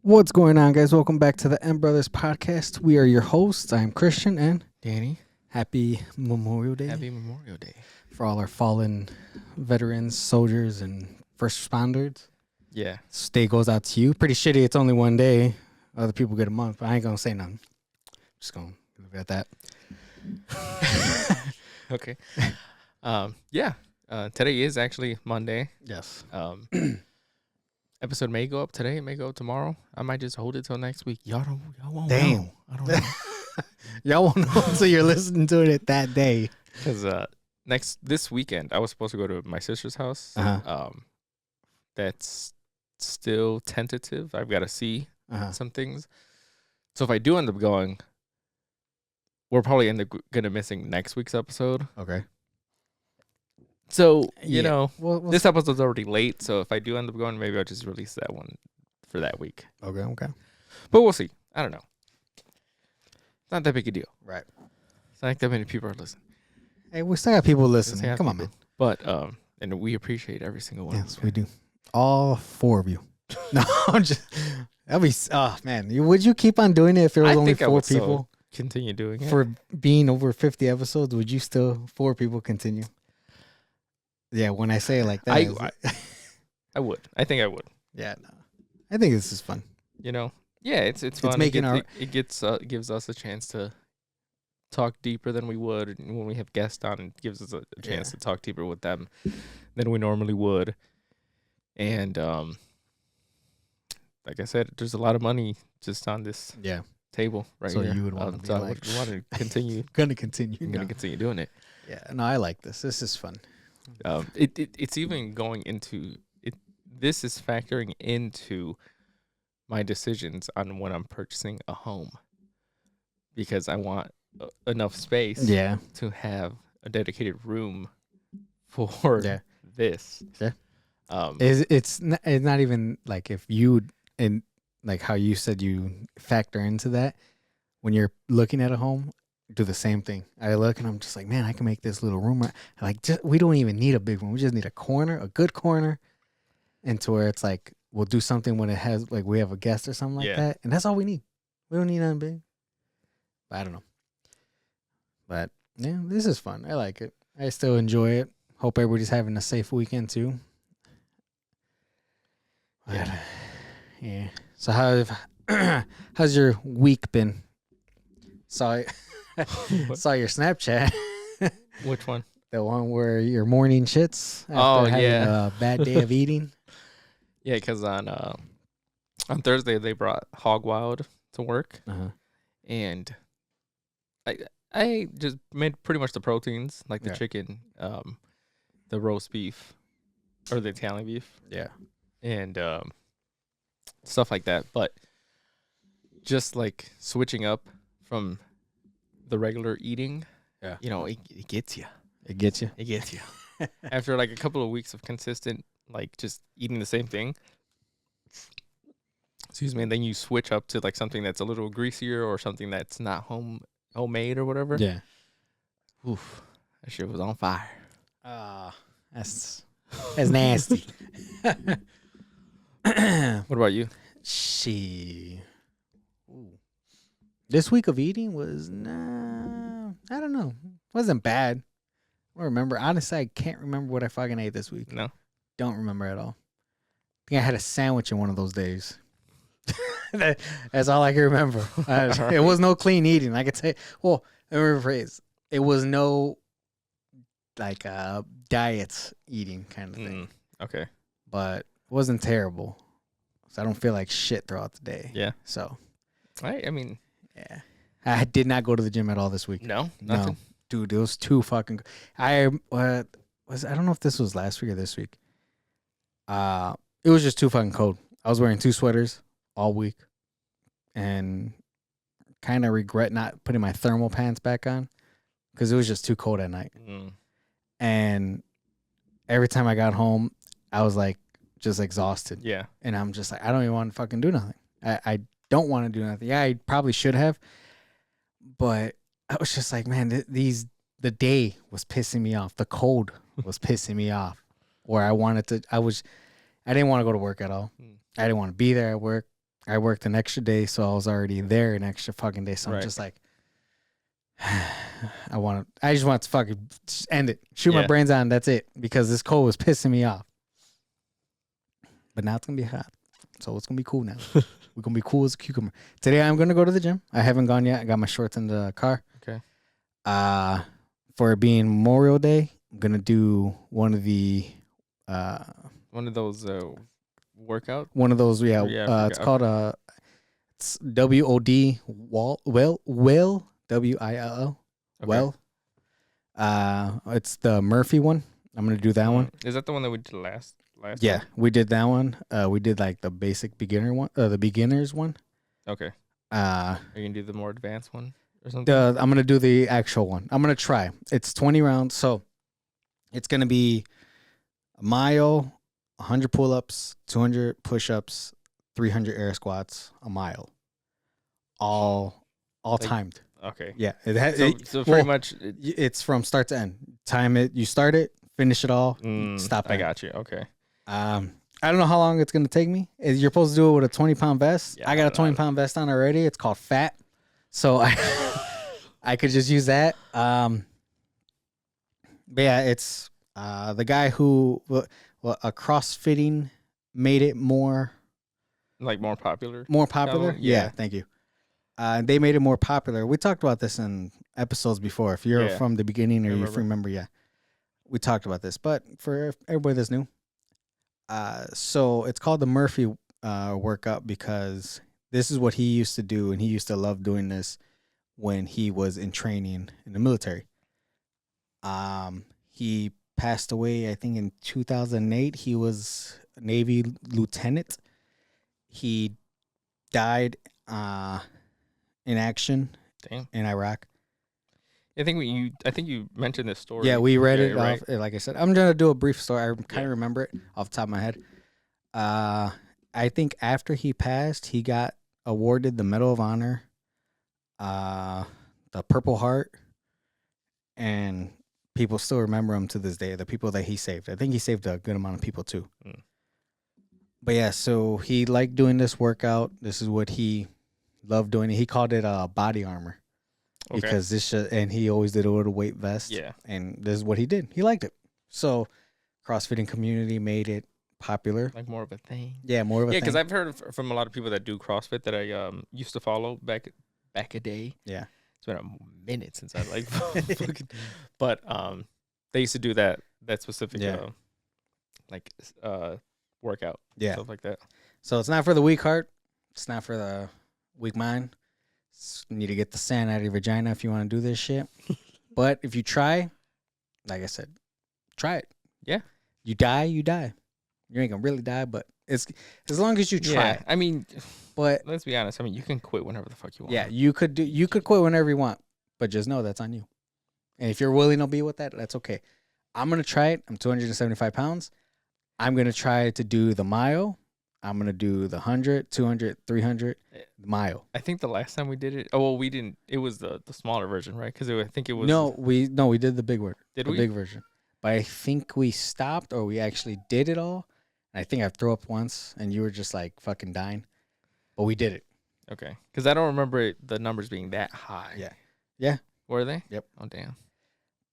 What's going on, guys? Welcome back to the M Brothers podcast. We are your hosts. I'm Christian, and Danny, happy Memorial Day happy Memorial Day. for all our fallen veterans, soldiers, and first responders. Yeah. This day goes out to you. Pretty shitty. It's only one day. Other people get a month, but I ain't gonna say nothing. Just gonna leave it at that. Okay. Today is actually Monday. Yes. Episode may go up today, it may go up tomorrow. I might just hold it till next week. Y'all won't Damn. know. I don't know. Y'all won't know until you're listening to it that day. Because this weekend, I was supposed to go to my sister's house. Uh-huh. That's still tentative. I've got to see Uh-huh. some things. So if I do end up going, we're probably gonna missing next week's episode. Okay. So, Well, this episode's already late, so if I do end up going, maybe I'll just release that one for that week. Okay. But we'll see. I don't know. It's not that big a deal. Right. It's not like that many people are listening. Hey, we still got people listening. have Come on, people. man. But, and we appreciate every single one. Yes, we do. All four of you. No, I'm just. That'd be. Oh man, would you keep on doing it if there was I only think I four would people continue doing it. for being over 50 episodes? Would you still four people continue? Yeah, when I say it like that, I would. I think I would. yeah, no. I think this is fun. Yeah, it's fun. making it gives us a chance to talk deeper than we would when we have guests on. It gives us a chance to talk deeper with them than we normally would. And like I said, there's a lot of money just on this table right So here. you would want to be I like, would want to continue. Gonna continue. I'm gonna continue doing it. Yeah, no, I like this. This is fun. It's even going into it. This is factoring into my decisions on when I'm purchasing a home, because I want enough space to have a dedicated room for this. Yeah. It's not even like if you and like how you said you factor into that when you're looking at a home. Do the same thing. I look and I'm just like, man, I can make this little room. We don't even need a big room. We just need a corner, a good corner, and to where it's like we'll do something when it has like we have a guest or something like that, and that's all we need. We don't need nothing big. But I don't know. But yeah, this is fun. I like it. I still enjoy it. Hope everybody's having a safe weekend too. Yeah. Yeah. So how's your week been? Saw your Snapchat. Which one? The one where your morning shits after having a bad day of eating. Yeah, because on Thursday they brought Hog Wild to work, and I just made pretty much the proteins, like the chicken, the roast beef, or the Italian beef, and stuff like that. But just like switching up from the regular eating, it gets you. It gets you. It gets you. After like a couple of weeks of consistent, like just eating the same thing. Excuse me. And then you switch up to like something that's a little greasier or something that's not homemade or whatever. Yeah. Oof. That shit was on fire. That's nasty. What about you? This week of eating was I don't know. Wasn't bad. I don't remember. Honestly, I can't remember what I fucking ate this week. No. Don't remember at all. I think I had a sandwich in one of those days. That's all I can remember. It was no clean eating. I could say, well, let me rephrase. It was no like diet eating kind of thing. Okay. But it wasn't terrible. So I don't feel like shit throughout the day. Yeah. So I mean, yeah. I did not go to the gym at all this week. No, nothing. No. Dude, it was too fucking. I don't know if this was last week or this week. It was just too fucking cold. I was wearing 2 sweaters all week, and kind of regret not putting my thermal pants back on because it was just too cold at night. And every time I got home, I was like just exhausted. Yeah. And I'm just like, I don't even want to fucking do nothing. I don't want to do nothing. Yeah, I probably should have, but I was just like, man, the day was pissing me off. The cold was pissing me off. Where I didn't want to go to work at all. I didn't want to be there at work. I worked an extra day, so I was already there an extra fucking day. So I'm just like, I just want to fucking just end it. Shoot my brains out and that's it. Because this cold was pissing me off. But now it's going to be hot. So it's going to be cool now. We're going to be cool as a cucumber. Today I'm going to go to the gym. I haven't gone yet. I got my shorts in the car. Okay. For it being Memorial Day, I'm going to do one of those workout. One of those, it's called it's WOD Will WILL. Okay. It's the Murphy one. I'm gonna do that one. Is that the one that we did last? Yeah, we did that one. We did like the basic beginner one, the beginners one. Okay. Are you gonna do the more advanced one or something? I'm gonna do the actual one. I'm gonna try. It's 20 rounds, so it's gonna be a mile, 100 pull-ups, 200 push-ups, 300 air squats, a mile, all timed. Okay. Yeah. So pretty much it's from start to end. Time it. You start it, finish it all, stop it. I got you. Okay. I don't know how long it's gonna take me. You're supposed to do it with a 20-pound vest. Yeah, I got a 20-pound vest on already. It's called Fat, so I could just use that. But yeah, it's the guy who a CrossFitting made it more popular. More popular? Yeah, thank you. They made it more popular. We talked about this in episodes before. If you're from the beginning or you remember, we talked about this. But for everybody that's new, so it's called the Murphy workout because this is what he used to do, and he used to love doing this when he was in training in the military. He passed away, I think, in 2008. He was a Navy lieutenant. He died in action in Iraq. I think you mentioned this story. Yeah, we read it off. Like I said, I'm gonna do a brief story. I kind of remember it off the top of my head. I think after he passed, he got awarded the Medal of Honor, the Purple Heart, and people still remember him to this day. The people that he saved. I think he saved a good amount of people too. But yeah, so he liked doing this workout. This is what he loved doing. He called it body armor because and he always did it with a weight vest. Yeah, and this is what he did. He liked it. So, CrossFitting community made it popular, like more of a thing. Yeah, more of a thing. Yeah, because I've heard from a lot of people that do CrossFit that I used to follow back a day. Yeah, it's been a minute since I but they used to do that specific workout. Stuff like that. So it's not for the weak heart. It's not for the weak mind. You need to get the sand out of your vagina if you want to do this shit. But if you try, like I said, try it. Yeah. You die, you die. You ain't gonna really die, but it's as long as you try. Yeah, I mean, but let's be honest. I mean, you can quit whenever the fuck you want. Yeah, you could quit whenever you want, but just know that's on you. And if you're willing to be with that, that's okay. I'm gonna try it. I'm 275 pounds. I'm gonna try to do the mile. I'm going to do the 100, 200, 300, the mile. I think the last time we did it, we didn't. It was the smaller version, right? Because I think it was. No, we did the big one. Did we? The big version. But I think we stopped or we actually did it all. And I think I threw up once and you were just like fucking dying. But we did it. Okay. Because I don't remember the numbers being that high. Yeah. Yeah. Were they? Yep. Oh, damn.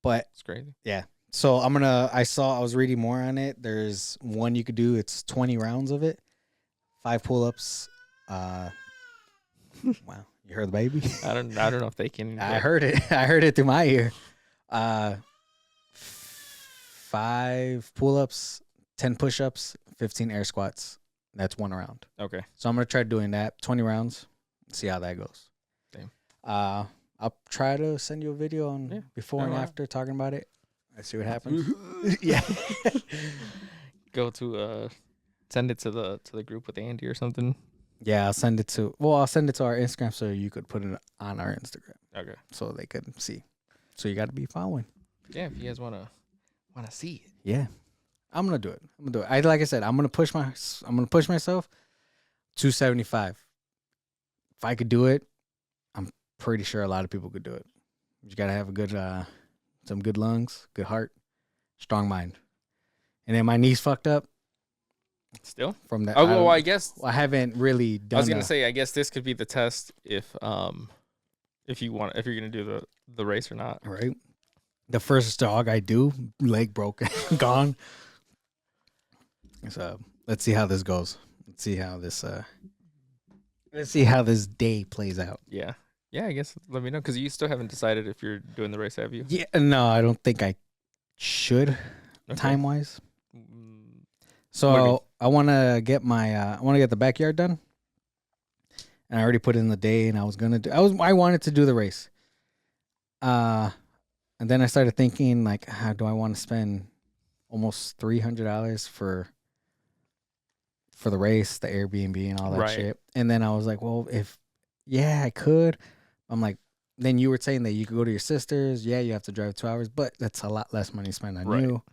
But. It's crazy. Yeah. So I was reading more on it. There's one you could do. It's 20 rounds of it. 5 pull-ups. Wow, you heard the baby? I don't know if they can. I heard it. I heard it through my ear. 5 pull-ups, 10 push-ups, 15 air squats. That's 1 round. Okay. So I'm gonna try doing that 20 rounds. See how that goes. Damn. I'll try to send you a video on before and after talking about it. I see what happens. Yeah. Go to send it to the group with Andy or something. Yeah, I'll send it to our Instagram so you could put it on our Instagram. Okay. So they could see. So you got to be following. Yeah, if you guys wanna see it. Yeah, I'm gonna do it. Like I said, I'm gonna push myself. 275. If I could do it, I'm pretty sure a lot of people could do it. You gotta have a good, some good lungs, good heart, strong mind. And then my knees fucked up. Still from that. Oh well, I guess I haven't really done. I was gonna say, I guess this could be the test if you're gonna do the race or not. Right. The first dog I do, leg broken, gone. So let's see how this goes. Let's see how this day plays out. Yeah. Yeah, I guess let me know, because you still haven't decided if you're doing the race, have you? Yeah, no, I don't think I should, time wise. So I want to get the backyard done, and I already put in the day, and I wanted to do the race. And then I started thinking, like, how do I want to spend almost $300 for the race, the Airbnb, and all that shit? And then I was like, well, I could. I'm like, then you were saying that you could go to your sister's. Yeah, you have to drive 2 hours, but that's a lot less money spent on you.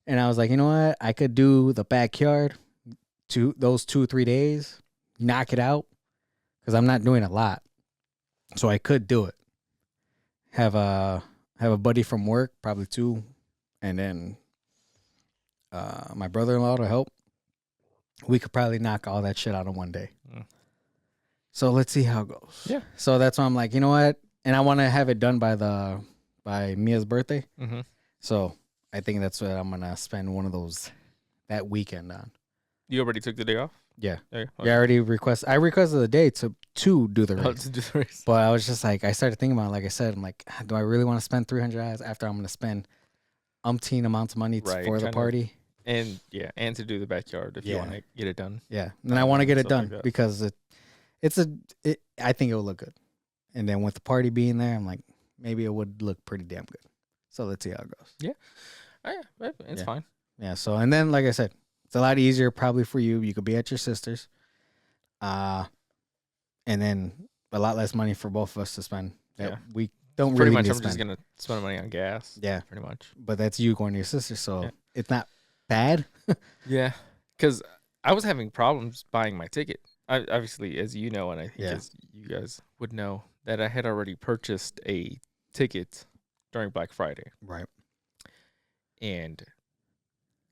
And I was like, you know what? I could do the backyard those 2-3 days, knock it out, because I'm not doing a lot. So I could do it. Have a buddy from work, probably 2, and then my brother-in-law to help. We could probably knock all that shit out in one day. So let's see how it goes. Yeah. So that's why I'm like, you know what? And I want to have it done by Mia's birthday. Mm-hmm. So I think that's what I'm gonna spend one of those that weekend on. You already took the day off? Yeah. Okay. Yeah, I requested the day to do the race. To do the race. But I was just like, I started thinking about it, like I said, I'm like, do I really want to spend $300 after I'm gonna spend umpteen amounts of money for the party? And to do the backyard if you want to get it done. Yeah. And I want to get it done because I think it will look good. And then with the party being there, I'm like, maybe it would look pretty damn good. So let's see how it goes. Yeah. It's fine. Yeah. So, and then, like I said, it's a lot easier probably for you. You could be at your sister's. And then a lot less money for both of us to spend. We don't pretty really much. need I'm to just gonna spend money on gas. Yeah, pretty much. But that's you going to your sister, so it's not bad. Yeah, because I was having problems buying my ticket. Obviously, as you know, and I think as you guys would know, that I had already purchased a ticket during Black Friday. Right. And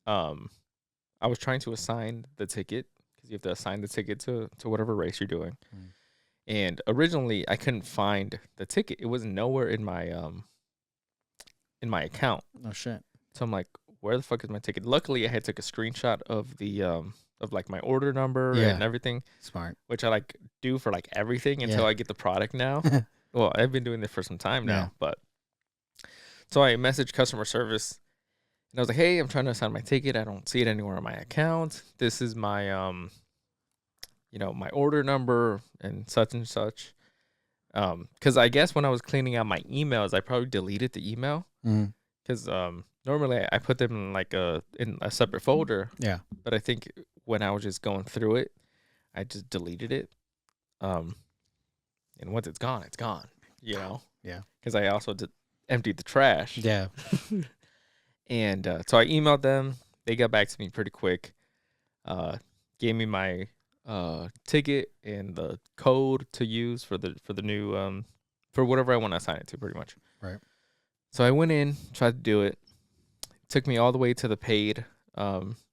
I was trying to assign the ticket, because you have to assign the ticket to whatever race you're doing. And originally, I couldn't find the ticket. It was nowhere in my account. Oh shit. So I'm like, where the fuck is my ticket? Luckily, I had took a screenshot of the of like my order number and everything. Smart. Which I like do for like everything until I get the product now. Well, I've been doing this for some time now, but so I messaged customer service and I was like, hey, I'm trying to assign my ticket. I don't see it anywhere on my account. This is my my order number and such. Because I guess when I was cleaning out my emails, I probably deleted the email. Because normally I put them in like in a separate folder. Yeah. But I think when I was just going through it, I just deleted it. And once it's gone, it's gone. Yeah. Because I also emptied the trash. Yeah. And so I emailed them. They got back to me pretty quick. Gave me my ticket and the code to use for the new for whatever I want to assign it to, pretty much. Right. So I went in, tried to do it. Took me all the way to the paid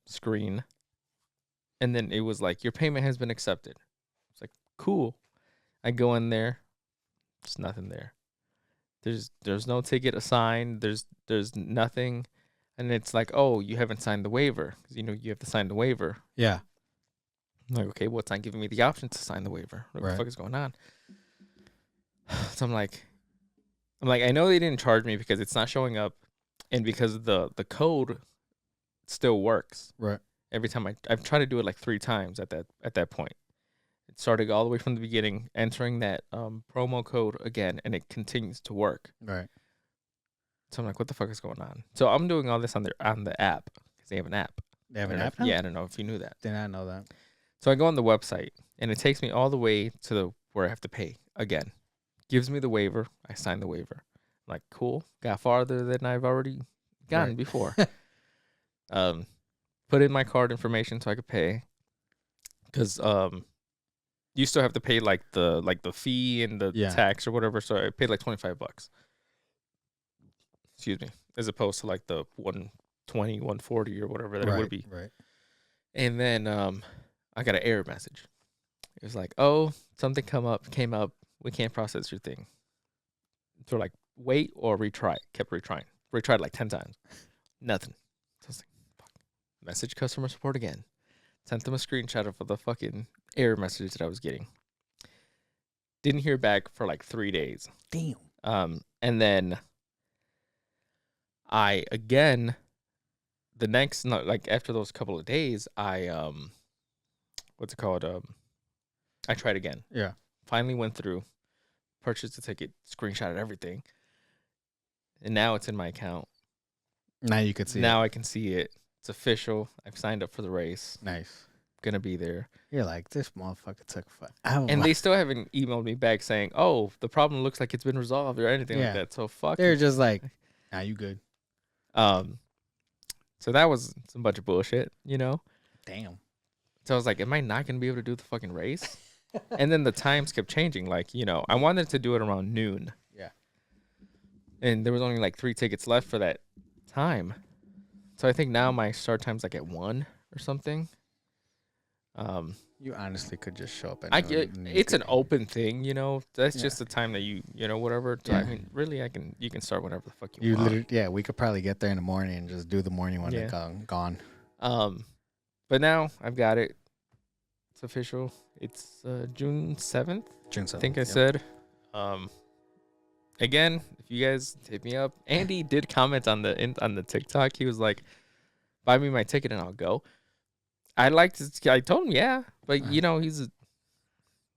screen, and then it was like, your payment has been accepted. It's like, cool. I go in there, there's nothing there. There's no ticket assigned. There's nothing, and it's like, oh, you haven't signed the waiver, because you have to sign the waiver. Yeah. I'm like, okay, well, it's not giving me the option to sign the waiver. What the fuck is going on? So I'm like, I know they didn't charge me because it's not showing up, and because the code still works. Right. Every time I've tried to do it like 3 times at that point. It started all the way from the beginning, entering that promo code again, and it continues to work. Right. So I'm like, what the fuck is going on? So I'm doing all this on the app, because they have an app. They have an app now? Yeah, I don't know if you knew that. Did not know that. So I go on the website, and it takes me all the way to where I have to pay again. Gives me the waiver. I sign the waiver. I'm like, cool. Got farther than I've already gotten before. Put in my card information so I could pay, because you still have to pay like the fee and the tax or whatever. So I paid like $25. Excuse me, as opposed to like the $120, $140 or whatever that it would be. Right. And then I got an error message. It was like, oh, something came up. We can't process your thing. So like, wait or retry. Kept retrying. Retried like 10 times. Nothing. So I was like, fuck. Message customer support again. Sent them a screenshot of the fucking error message that I was getting. Didn't hear back for like 3 days. Damn. And then I again, after those couple of days, I what's it called? I tried again. Yeah. Finally went through, purchased the ticket, screenshotted everything, and now it's in my account. Now you could see. Now I can see it. It's official. I've signed up for the race. Nice. Gonna be there. You're like, this motherfucker took and they still haven't emailed me back saying, "Oh, the problem looks like it's been resolved" or anything like that. So fuck. They're just like, "Nah, you good." So that was some bunch of bullshit, you know. Damn. So I was like, "Am I not gonna be able to do the fucking race?" And then the times kept changing. Like, you know, I wanted to do it around noon. Yeah. And there was only like 3 tickets left for that time. So I think now my start time's like at 1 or something. You honestly could just show up at it's an open thing, you know. That's just the time that you know, whatever. I mean, really, you can start whenever the fuck you want. Literally, we could probably get there in the morning and just do the morning when they're gone. But now I've got it. It's official. It's June 7th. June 7th. I think I said. Again, if you guys hit me up, Andy did comment on the TikTok. He was like, "Buy me my ticket and I'll go." I told him, yeah, but you know, he'd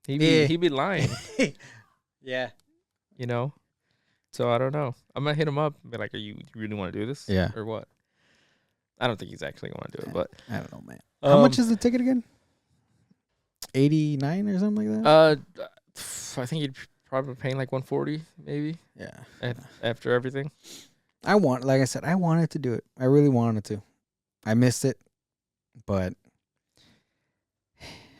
be lying. Yeah. You know? So I don't know. I'm gonna hit him up and be like, you really want to do this? Yeah. Or what? I don't think he's actually gonna do it, but I don't know, man. How much is the ticket again? 89 or something like that? I think you'd probably paying like 140 maybe. Yeah. After everything. Like I said, I wanted to do it. I really wanted to. I missed it, but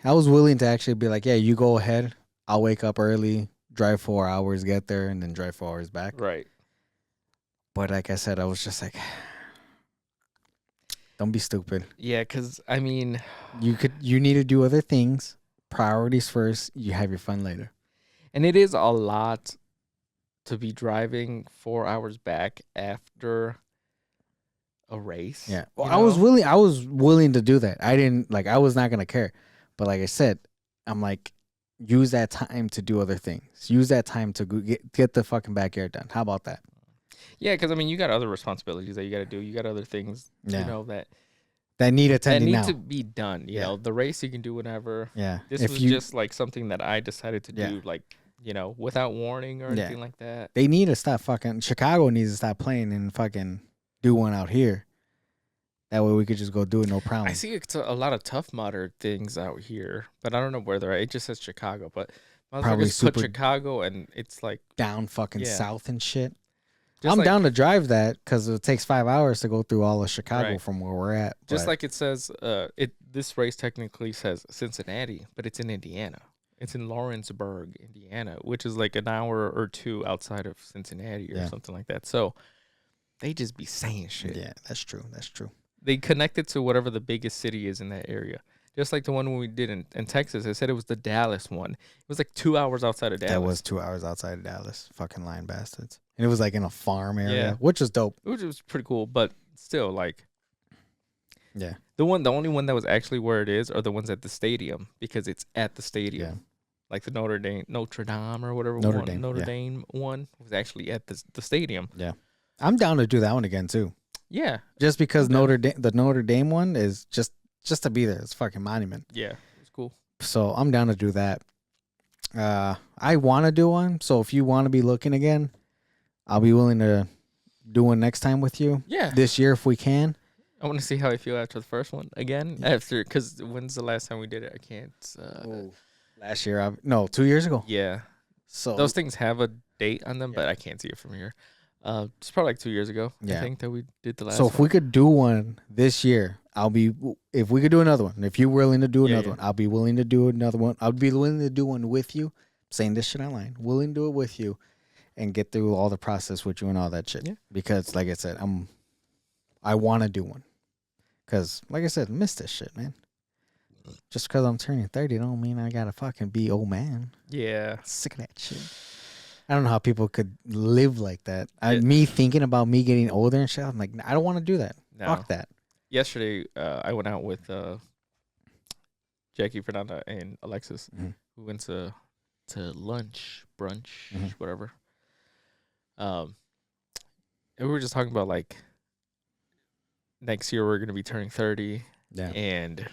I was willing to actually be like, yeah, you go ahead. I'll wake up early, drive 4 hours, get there, and then drive 4 hours back. Right. But like I said, I was just like, don't be stupid. Yeah, because, I mean, you need to do other things. Priorities first. You have your fun later. And it is a lot to be driving 4 hours back after a race. Yeah. Well, I was willing to do that. I was not going to care. But like I said, I'm like, use that time to do other things. Use that time to get the fucking backyard done. How about that? Yeah, because I mean, you got other responsibilities that you got to do. You got other things, you know, that need attending that need to be done. You know, the race you can do whenever. Yeah. This was just like something that I decided to do, like, you know, without warning or anything like that. They need to stop fucking. Chicago needs to stop playing and fucking do one out here. That way we could just go do it, no problem. I see it's a lot of Tough Mudder things out here, but I don't know where they're at. It just says Chicago, but probably put Chicago and it's like down fucking south and shit. I'm down to drive that because it takes 5 hours to go through all of Chicago from where we're at. Just like it says, this race technically says Cincinnati, but it's in Indiana. It's in Lawrenceburg, Indiana, which is like an hour or 2 outside of Cincinnati or something like that. So they just be saying shit. Yeah, that's true. That's true. They connect it to whatever the biggest city is in that area. Just like the one we did in Texas. I said it was the Dallas one. It was like 2 hours outside of Dallas. That was 2 hours outside of Dallas. Fucking lying bastards. And it was like in a farm area, which is dope. Which was pretty cool, but still, like, yeah. The only one that was actually where it is are the ones at the stadium because it's at the stadium. Yeah. Like the Notre Dame or whatever Notre Dame one was actually at the stadium. Yeah. I'm down to do that one again too. Yeah. Just because the Notre Dame one is just to be there. It's fucking monument. Yeah. It's cool. So I'm down to do that. I want to do one. So if you want to be looking again, I'll be willing to do one next time with you. Yeah. This year if we can. I want to see how I feel after the first one again. Because when's the last time we did it? I can't. Last year, 2 years ago. Yeah. So those things have a date on them, but I can't see it from here. It's probably like 2 years ago. I think that we did the last. So if we could do one this year, if we could do another one, if you're willing to do another one, I'll be willing to do another one. I'll be willing to do one with you. I'm saying this shit online. Willing to do it with you, and get through all the process with you and all that shit. Yeah. Because like I said, I want to do one. Because like I said, miss this shit, man. Just because I'm turning 30 don't mean I gotta fucking be old man. Yeah. Sick of that shit. I don't know how people could live like that. Me thinking about me getting older and shit, I'm like, I don't want to do that. No. Fuck that. Yesterday, I went out with Jackie, Fernanda, and Alexis. We went to lunch, brunch, whatever. And we were just talking about, like, next year we're going to be turning 30. Yeah. And,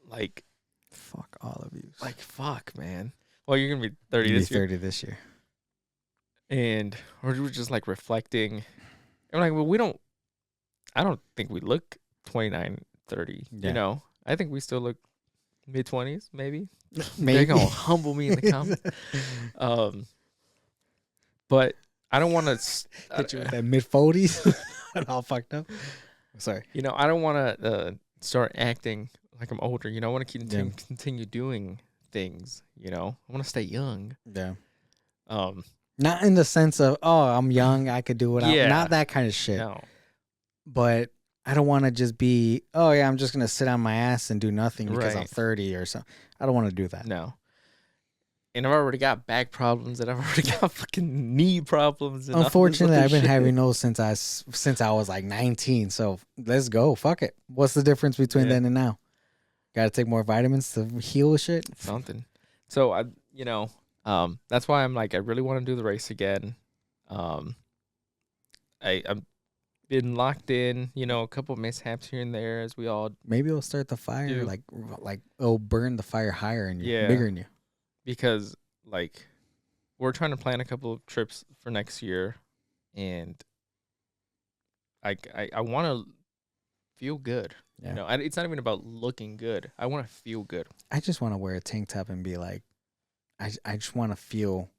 like, fuck all of you. Like, fuck, man. Well, you're going to be 30 this year. 30 this year. And we're just, like, reflecting. And, like, well, I don't think we look 29, 30, you know? I think we still look mid-20s, maybe. They're going to humble me in the comments. But I don't want to... hit you with that mid-40s. All fucked up. Sorry. You know, I don't want to start acting like I'm older. You know, I want to continue doing things, you know? I want to stay young. Yeah. Not in the sense of, oh, I'm young, I could do it. Yeah. Not that kind of shit. No. But I don't want to just be, oh, yeah, I'm just going to sit on my ass and do nothing because I'm 30 or something. I don't want to do that. No. And I've already got back problems and I've already got fucking knee problems. And unfortunately, I've been having those since I was like 19. So let's go. Fuck it. What's the difference between then and now? Got to take more vitamins to heal shit? Something. So, that's why I'm like, I really want to do the race again. I've been locked in, a couple of mishaps here and there as we all maybe it'll start the fire do. like it'll burn the fire higher in you, bigger in you. Because like we're trying to plan a couple of trips for next year, and I want to feel good. Yeah. It's not even about looking good. I want to feel good. I just want to wear a tank top and be like, I just want to feel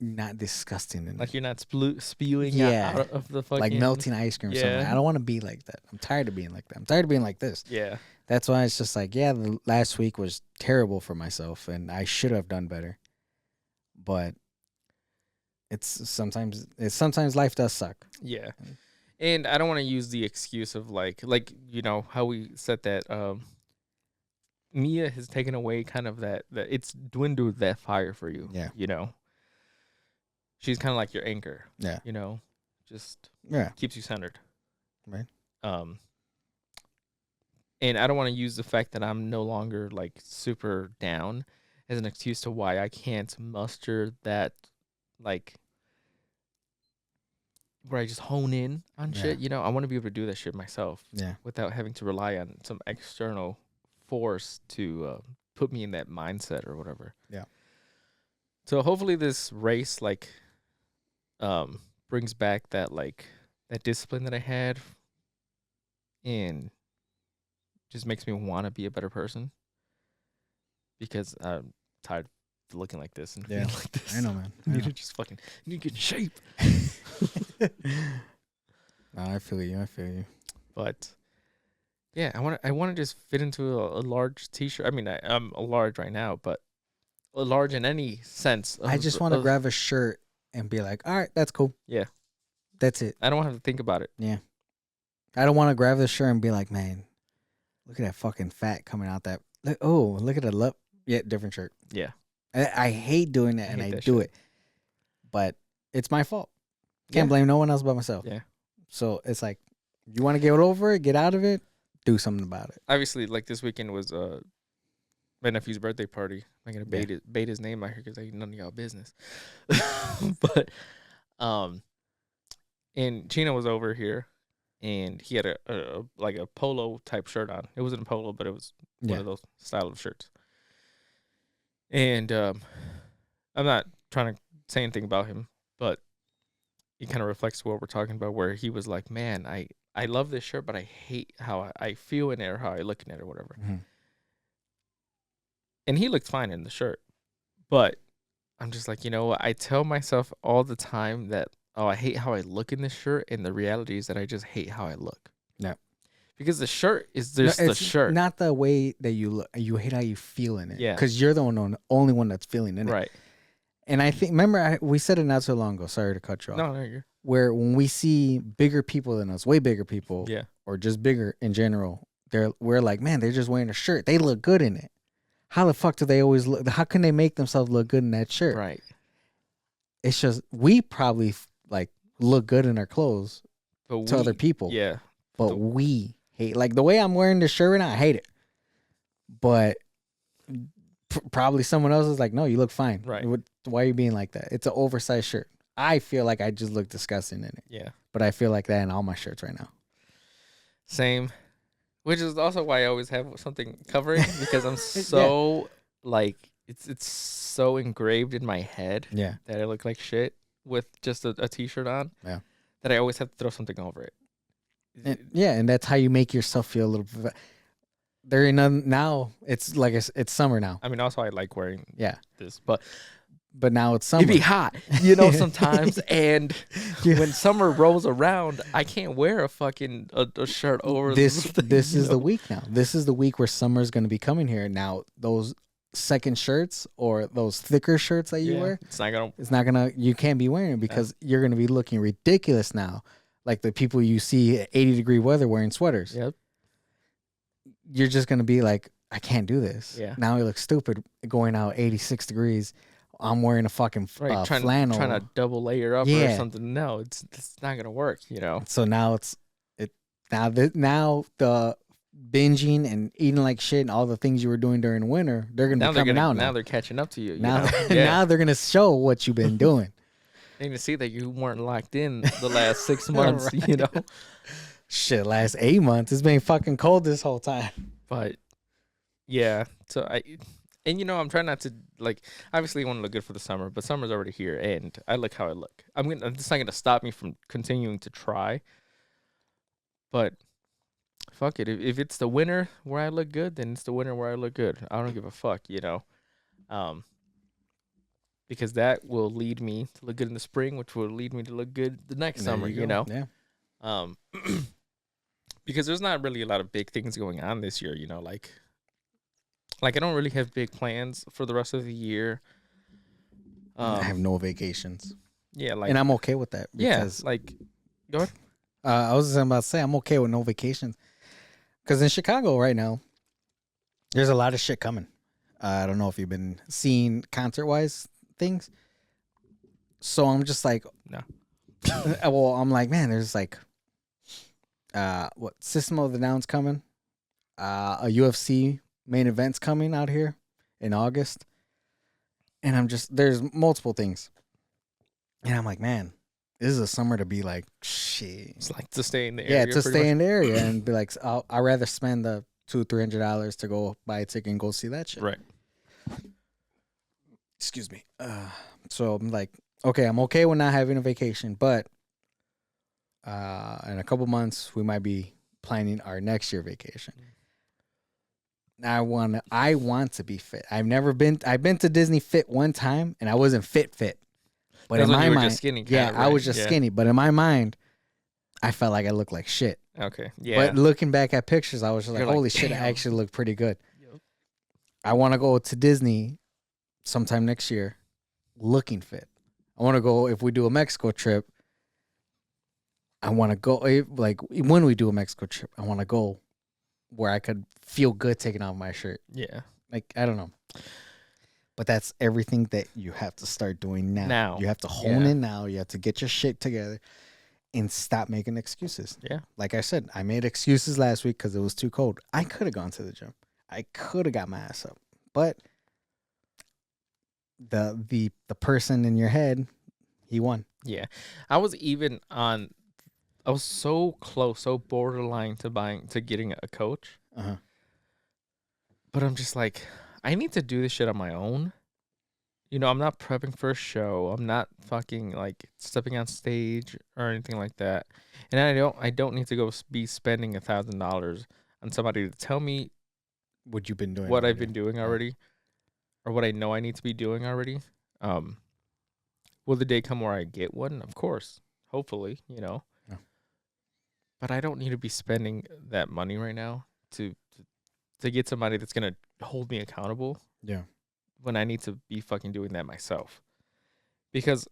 not disgusting and like you're not spewing out of the fucking like melting ice cream or something. I don't want to be like that. I'm tired of being like that. I'm tired of being like this. Yeah. That's why it's just like, the last week was terrible for myself and I should have done better. But sometimes life does suck. Yeah. And I don't want to use the excuse of like how we said that Mia has taken away kind of that it's dwindled that fire for you. Yeah. She's kind of like your anchor. Yeah. Just keeps you centered. Right. And I don't want to use the fact that I'm no longer like super down as an excuse to why I can't muster that like where I just hone in on shit. I want to be able to do that shit myself. Yeah. Without having to rely on some external force to put me in that mindset or whatever. Yeah. So hopefully this race brings back that discipline that I had and just makes me want to be a better person because I'm tired of looking like this and feeling like this. I know, man. I need to get in shape. No, I feel you. But yeah, I want to just fit into a large t-shirt. I mean, I'm a large right now, but a large in any sense. I just want to grab a shirt and be like, all right, that's cool. Yeah. That's it. I don't have to think about it. Yeah. I don't want to grab the shirt and be like, man, look at that fucking fat coming out that. Look at the lip. Yeah, different shirt. Yeah. I hate doing that, and I do it. But it's my fault. Can't blame no one else but myself. Yeah. So it's like, you want to get over it, get out of it, do something about it. Obviously, like this weekend was my nephew's birthday party. I'm going to bait his name out here because ain't none of y'all business. But, and Chino was over here. And he had a polo type shirt on. It wasn't a polo, but it was one of those style of shirts. And I'm not trying to say anything about him, but it kind of reflects what we're talking about, where he was like, man, I love this shirt, but I hate how I feel in it or how I look in it or whatever. Mm-hmm. And he looked fine in the shirt. But I'm just like, I tell myself all the time that, I hate how I look in this shirt, and the reality is that I just hate how I look. Yeah. Because the shirt is just the shirt. Not the way that you look. You hate how you feel in it. Yeah. Because you're the only one that's feeling in it. Right. And I think, remember, we said it not so long ago. Sorry to cut you off. No, you're... Where when we see bigger people than us, way bigger people, yeah, or just bigger in general we're like, man, they're just wearing a shirt. They look good in it. How the fuck do they always look? How can they make themselves look good in that shirt? Right. It's just we probably like look good in our clothes to other people. Yeah. But we hate like the way I'm wearing this shirt right now. I hate it. But probably someone else is like, no, you look fine. Right. Why are you being like that? It's an oversized shirt. I feel like I just look disgusting in it. Yeah. But I feel like that in all my shirts right now. Same. Which is also why I always have something covering because I'm so like it's so engraved in my head that I look like shit with just a t-shirt on. Yeah. That I always have to throw something over it. And that's how you make yourself feel a little bit. There ain't none now. It's like it's summer now. I mean, also I like wearing this, but now it's summer. It'd be hot, sometimes. And when summer rolls around, I can't wear a fucking a shirt over this. This is the week now. This is the week where summer's going to be coming here. Now those second shirts or those thicker shirts that you wear, it's not gonna. You can't be wearing it because you're gonna be looking ridiculous now, like the people you see at 80-degree weather wearing sweaters. Yep. You're just gonna be like, I can't do this. Yeah. Now I look stupid going out 86 degrees. I'm wearing a fucking flannel. Trying to double layer up or something. No, it's not gonna work. So now now the binging and eating like shit and all the things you were doing during winter, they're gonna be coming out now. Now they're catching up to you. Now they're gonna show what you've been doing. They're gonna see that you weren't locked in the last 6 months. Shit, last 8 months. It's been fucking cold this whole time. But yeah, so I'm trying not to obviously I want to look good for the summer, but summer's already here and I look how I look. It's not gonna stop me from continuing to try. But fuck it. If it's the winter where I look good, then it's the winter where I look good. I don't give a fuck, because that will lead me to look good in the spring, which will lead me to look good the next summer, Yeah. Because there's not really a lot of big things going on this year, like I don't really have big plans for the rest of the year. I have no vacations. Yeah, and I'm okay with that. Because, go ahead. I was about to say I'm okay with no vacations, because in Chicago right now, there's a lot of shit coming. I don't know if you've been seeing concert-wise things. So I'm just like, no. Well, I'm like, man, there's System of the Down's coming, a UFC main event's coming out here in August, and there's multiple things, and I'm like, man, this is a summer to be like, shit. It's like to stay in the area. Yeah, to stay in the area and be like, I'd rather spend the $200-$300 to go buy a ticket and go see that shit. Right. Excuse me. So I'm like, okay, I'm okay with not having a vacation, but in a couple months we might be planning our next year vacation. Now I want to be fit. I've been to Disney Fit one time and I wasn't fit. But in my mind, just skinny, right? I was just skinny. But in my mind, I felt like I looked like shit. Okay, yeah. But looking back at pictures, I was just like, holy shit, I actually look pretty good. Yep. I want to go to Disney sometime next year looking fit. I want to go, if we do a Mexico trip, I want to go, when we do a Mexico trip, I want to go where I could feel good taking off my shirt. Yeah. I don't know. But that's everything that you have to start doing now. You have to hone in now. You have to get your shit together and stop making excuses. Yeah. Like I said, I made excuses last week because it was too cold. I could have gone to the gym. I could have got my ass up. But the person in your head, he won. Yeah. I was so close, so borderline to getting a coach. Uh-huh. But I'm just like, I need to do this shit on my own. I'm not prepping for a show. I'm not fucking stepping on stage or anything like that. And I don't need to go be spending $1,000 on somebody to tell me what you've been doing, what I've been doing already, or what I know I need to be doing already. Will the day come where I get one? Of course, hopefully, Yeah. But I don't need to be spending that money right now to get somebody that's gonna hold me accountable. Yeah. When I need to be fucking doing that myself. Because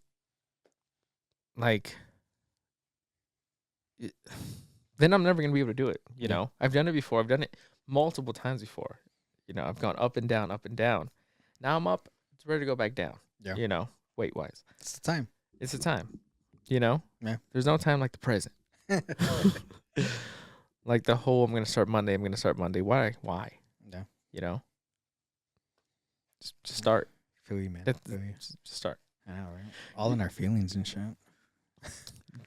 then I'm never gonna be able to do it. You know, I've done it before. I've done it multiple times before. You know, I've gone up and down, up and down. Now I'm up. It's ready to go back down. Yeah. You know, weight wise. It's the time. It's the time. You know. Yeah. There's no time like the present. Like the whole, I'm gonna start Monday. I'm gonna start Monday. Why? Yeah. You know. Just start. Feel you, man. Just start. I know, right? All in our feelings and shit.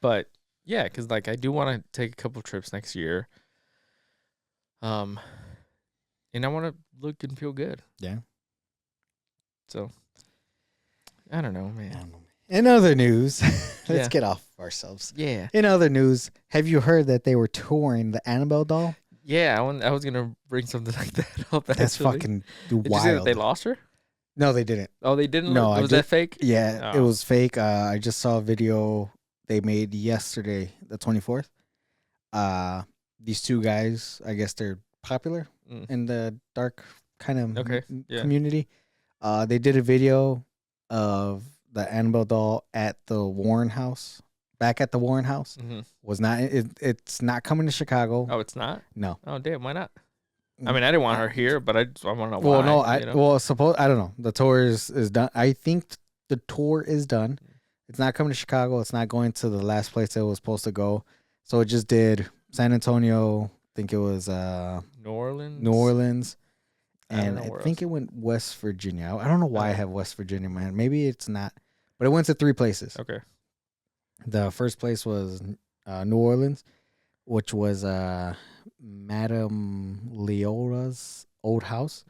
But yeah, because like I do want to take a couple trips next year. And I want to look and feel good. Yeah. So I don't know, man. In other news, let's get off ourselves. Yeah. In other news, have you heard that they were touring the Annabelle doll? Yeah, I was gonna bring something like that up. That's fucking wild. Did you say that they lost her? No, they didn't. Oh, they didn't? No, was that fake? Yeah, It was fake. I just saw a video they made yesterday, the 24th. These two guys, I guess they're popular in the dark kind of community. They did a video of the Annabelle doll at the Warren house. Back at the Warren house. Was not. It's not coming to Chicago. Oh, it's not? No. Oh, damn. Why not? I mean, I didn't want her here, but I want to know why. Well, no, I don't know. The tour is done. I think the tour is done. It's not coming to Chicago. It's not going to the last place it was supposed to go. So it just did San Antonio. I think it was New Orleans. And I think it went West Virginia. I don't know why I have West Virginia, man. Maybe it's not. But it went to 3 places. Okay. The first place was New Orleans, which was Madame Leota's old house.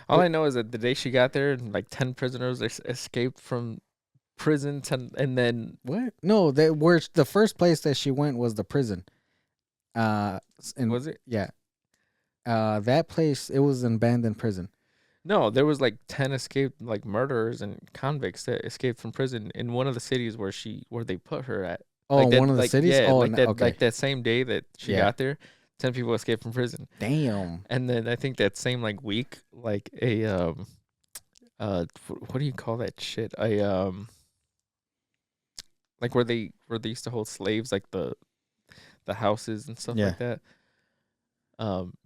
All I know is that the day she got there, like 10 prisoners escaped from prison, and then what? No, the first place that she went was the prison. Was it? Yeah. That place, it was an abandoned prison. No, there was like 10 escaped like murderers and convicts that escaped from prison in one of the cities where they put her at. Oh, like one of the cities? Yeah, oh, like that same day that she got there, 10 people escaped from prison. Damn. And then I think that same like week, like a what do you call that shit? Like where they used to hold slaves, like the houses and stuff like that.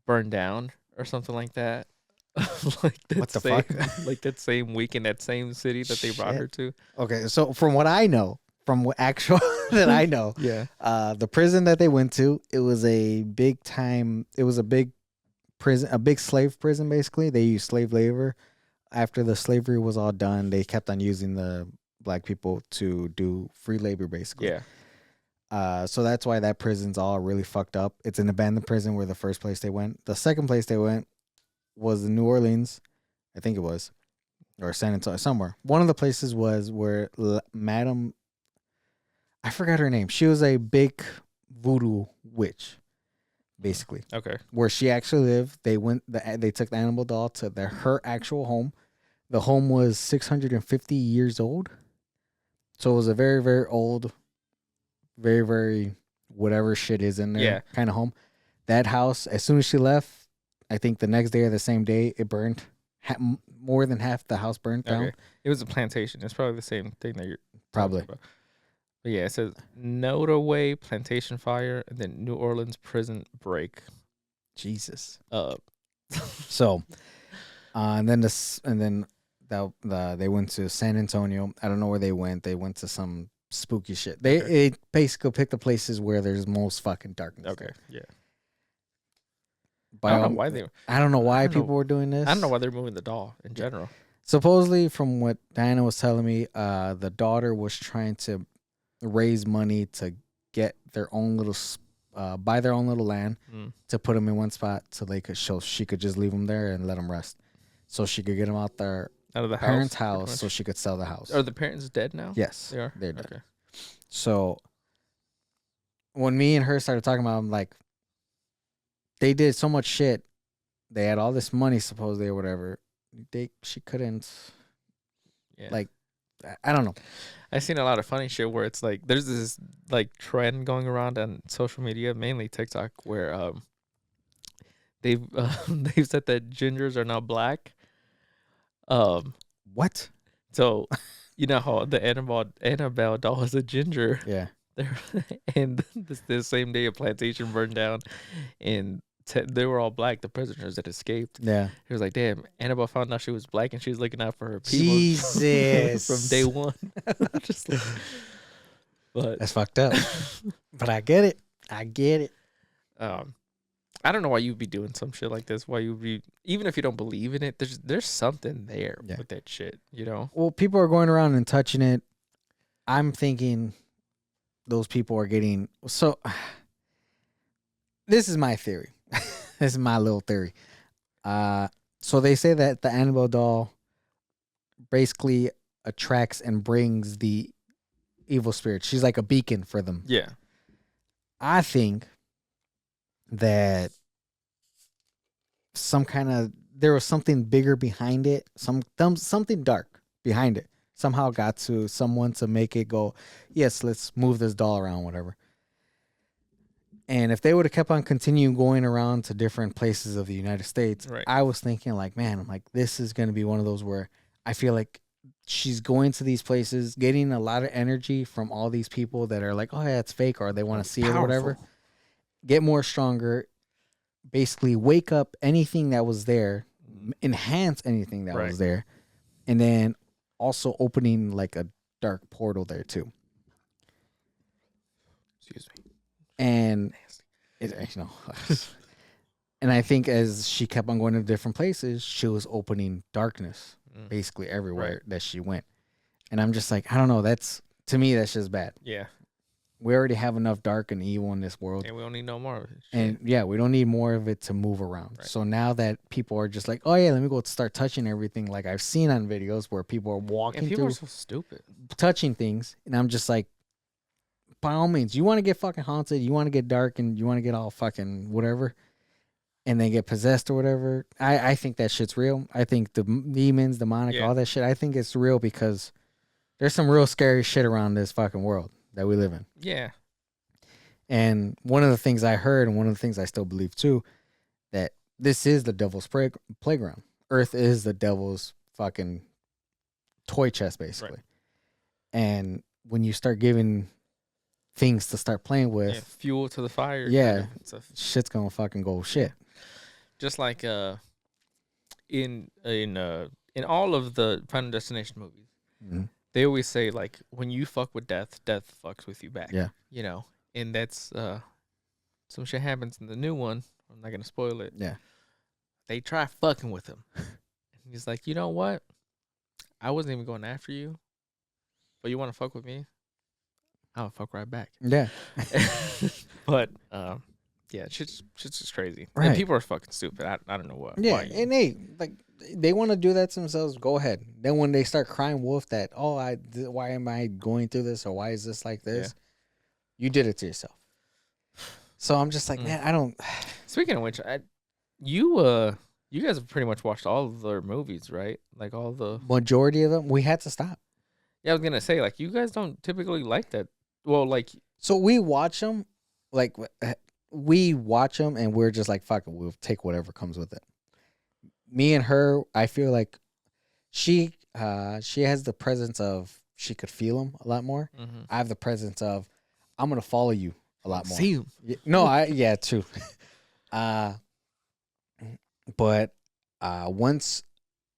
Burned down or something like that. Like that what the fuck? Like that same week in that same city that they brought her to. Okay, so from what I know, from what actual that I know, the prison that they went to, it was a big prison, a big slave prison. Basically, they used slave labor. After the slavery was all done, they kept on using the black people to do free labor, basically. Yeah. So that's why that prison's all really fucked up. It's an abandoned prison where the first place they went. The second place they went was in New Orleans, I think it was, or San Antonio, somewhere. One of the places was where Madame, I forgot her name. She was a big voodoo witch, basically. Okay. Where she actually lived. They took the Annabelle doll to her actual home. The home was 650 years old. So it was a very, very old, very, very whatever shit is in there kind of home. That house, as soon as she left, I think the next day or the same day, it burned. More than half the house burned down. Okay. It was a plantation. It's probably the same thing that you're probably. About. But yeah, it says Notaway plantation fire and then New Orleans prison break. Jesus. So, and then they went to San Antonio. I don't know where they went. They went to some spooky shit. They basically picked the places where there's most fucking darkness. Okay. Yeah. I don't know why people were doing this. I don't know why they're moving the doll in general. Supposedly, from what Diana was telling me, the daughter was trying to raise money to get their own little, buy their own little land to put them in one spot so she could just leave them there and let them rest, so she could get them out of the parents' house, so she could sell the house. Are the parents dead now? Yes, they are. They're dead. Okay. So when me and her started talking about, I'm like, they did so much shit. They had all this money, supposedly, or whatever. She couldn't. Yeah. Like, I don't know. I've seen a lot of funny shit where it's like there's this like trend going around on social media, mainly TikTok, where they've said that gingers are now black. What? So you know how the Annabelle doll is a ginger. Yeah. And this same day, a plantation burned down, and they were all black. The prisoners that escaped. Yeah. He was like, "Damn, Annabelle found out she was black, and she was looking out for her people Jesus. from day one." Just, but that's fucked up. But I get it. I get it. I don't know why you'd be doing some shit like this. Why you'd be, even if you don't believe in it, there's something there with that shit, you know? Well, people are going around and touching it. I'm thinking those people are getting so. This is my theory. This is my little theory. So they say that the Annabelle doll basically attracts and brings the evil spirits. She's like a beacon for them. Yeah. I think that there was something bigger behind it, something dark behind it. Somehow got to someone to make it go, yes, let's move this doll around, whatever. And if they would have kept on continuing going around to different places of the United States, right. I was thinking like, man, I'm like, this is going to be one of those where I feel like she's going to these places, getting a lot of energy from all these people that are like, oh yeah, it's fake, or they want to see it or whatever. Get more stronger, basically wake up anything that was there, enhance anything that was there, and then also opening like a dark portal there too. Excuse me. And and I think as she kept on going to different places, she was opening darkness basically everywhere that she went. And I'm just like, I don't know. To me, that's just bad. Yeah. We already have enough dark and evil in this world. And we don't need no more of it. And yeah, we don't need more of it to move around. Right. So now that people are just like, oh yeah, let me go start touching everything. Like I've seen on videos where people are walking people are so stupid. Touching things. And I'm just like, by all means, you want to get fucking haunted, you want to get dark, and you want to get all fucking whatever, and then get possessed or whatever. I think that shit's real. I think the demons, demonic, all that shit, I think it's real because there's some real scary shit around this fucking world that we live in. Yeah. And one of the things I heard, and one of the things I still believe too, that this is the devil's playground. Earth is the devil's fucking toy chest, basically. Right. And when you start giving things to start playing with, fuel to the fire. Yeah, shit's gonna fucking go shit. Just like in all of the Final Destination movies, they always say like when you fuck with death, death fucks with you back. Yeah, you know, and that's some shit happens in the new one. I'm not gonna spoil it. Yeah, they try fucking with him, and he's like, you know what? I wasn't even going after you, but you want to fuck with me? I'll fuck right back. Yeah. But yeah, shit's just crazy. Right. And people are fucking stupid. I don't know what. Yeah, and they want to do that to themselves. Go ahead. Then when they start crying wolf that, why am I going through this, or why is this like this? Yeah. You did it to yourself. So I'm just like, man, I don't. Speaking of which, you guys have pretty much watched all of their movies, right? Like all the majority of them. We had to stop. Yeah, I was gonna say, like, you guys don't typically like that. Well, like, so we watch them, and we're just like, fuck it, we'll take whatever comes with it. Me and her, I feel like she has the presence of she could feel him a lot more. Mm-hmm. I have the presence of I'm gonna follow you a lot more. See him? Yeah, true. But once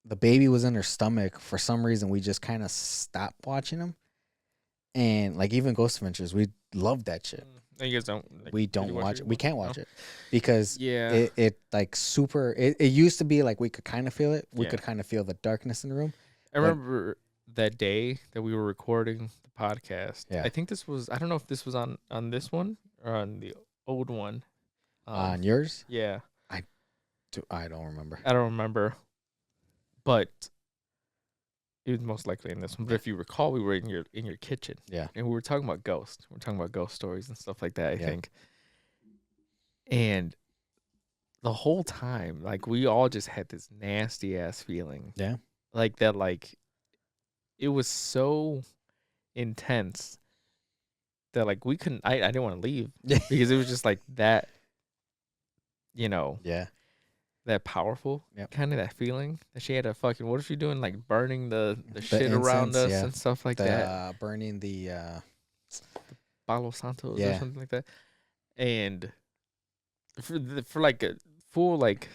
the baby was in her stomach, for some reason we just kind of stopped watching them. And like even Ghost Adventures, we loved that shit. You guys don't. Like, we don't watch it. We can't watch it because it like super. It used to be like we could kind of feel it. We could kind of feel the darkness in the room. I remember that day that we were recording the podcast. Yeah. I think this was. I don't know if this was on this one or on the old one. On yours? Yeah. I don't remember. I don't remember, but it was most likely in this one. But if you recall, we were in your kitchen. Yeah. And we were talking about ghosts. We were talking about ghost stories and stuff like that, I think. And the whole time, like, we all just had this nasty ass feeling. Yeah. Like that, like, it was so intense that, like, we couldn't, I didn't want to leave because it was just like that, you know. Yeah. That powerful, kind of that feeling that she had a fucking. What if you're doing like burning the shit incense around us and stuff like that? Burning the Palo Santos or something like that. And for like a full like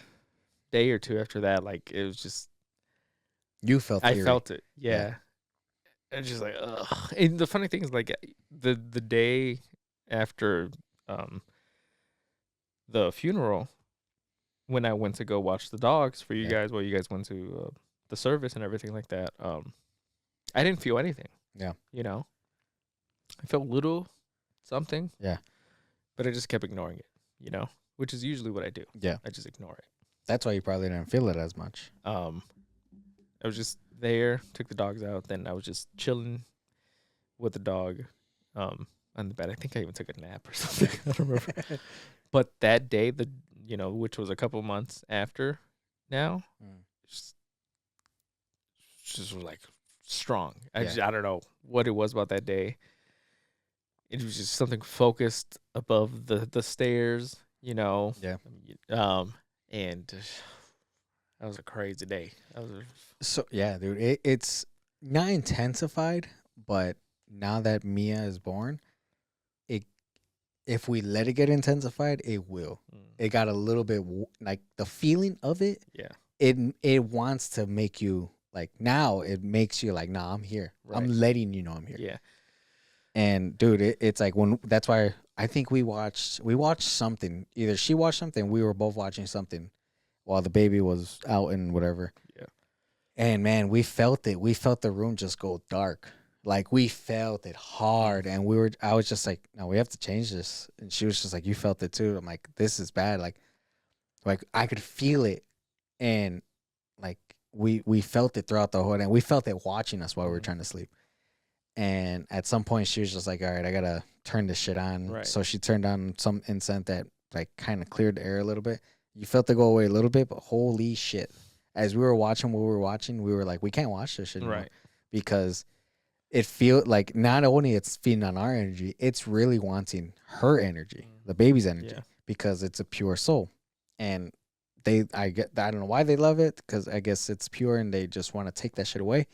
day or two after that, like it was just you felt I theory. felt it. Yeah. And just like ugh. And the funny thing is like the day after the funeral, when I went to go watch the dogs for you guys, while you guys went to the service and everything like that, I didn't feel anything. Yeah. You know, I felt a little something. Yeah. But I just kept ignoring it, you know, which is usually what I do. Yeah. I just ignore it. That's why you probably didn't feel it as much. I was just there, took the dogs out, then I was just chilling with the dog on the bed. I think I even took a nap or something. I don't remember. But that day, which was a couple months after now, just was like strong. I don't know what it was about that day. It was just something focused above the stairs, you know. Yeah. And that was a crazy day. So yeah, dude, it's not intensified, but now that Mia is born, if we let it get intensified, it will. It got a little bit like the feeling of it. Yeah. It wants to make you like, now it makes you like, nah, I'm here. Right. I'm letting you know I'm here. Yeah. And dude, it's like that's why I think we watched something. Either she watched something, we were both watching something while the baby was out and whatever. Yeah. And man, we felt it. We felt the room just go dark. Like we felt it hard. And I was just like, no, we have to change this. And she was just like, you felt it too. I'm like, this is bad. Like I could feel it. And like we felt it throughout the whole, and we felt it watching us while we were trying to sleep. And at some point, she was just like, all right, I got to turn this shit on. Right. So she turned on some incense that like kind of cleared the air a little bit. You felt it go away a little bit, but holy shit. As we were watching what we were watching, we were like, we can't watch this shit anymore. Right. Because it feels like not only it's feeding on our energy, it's really wanting her energy, the baby's energy, because it's a pure soul. And I don't know why they love it, because I guess it's pure and they just want to take that shit away.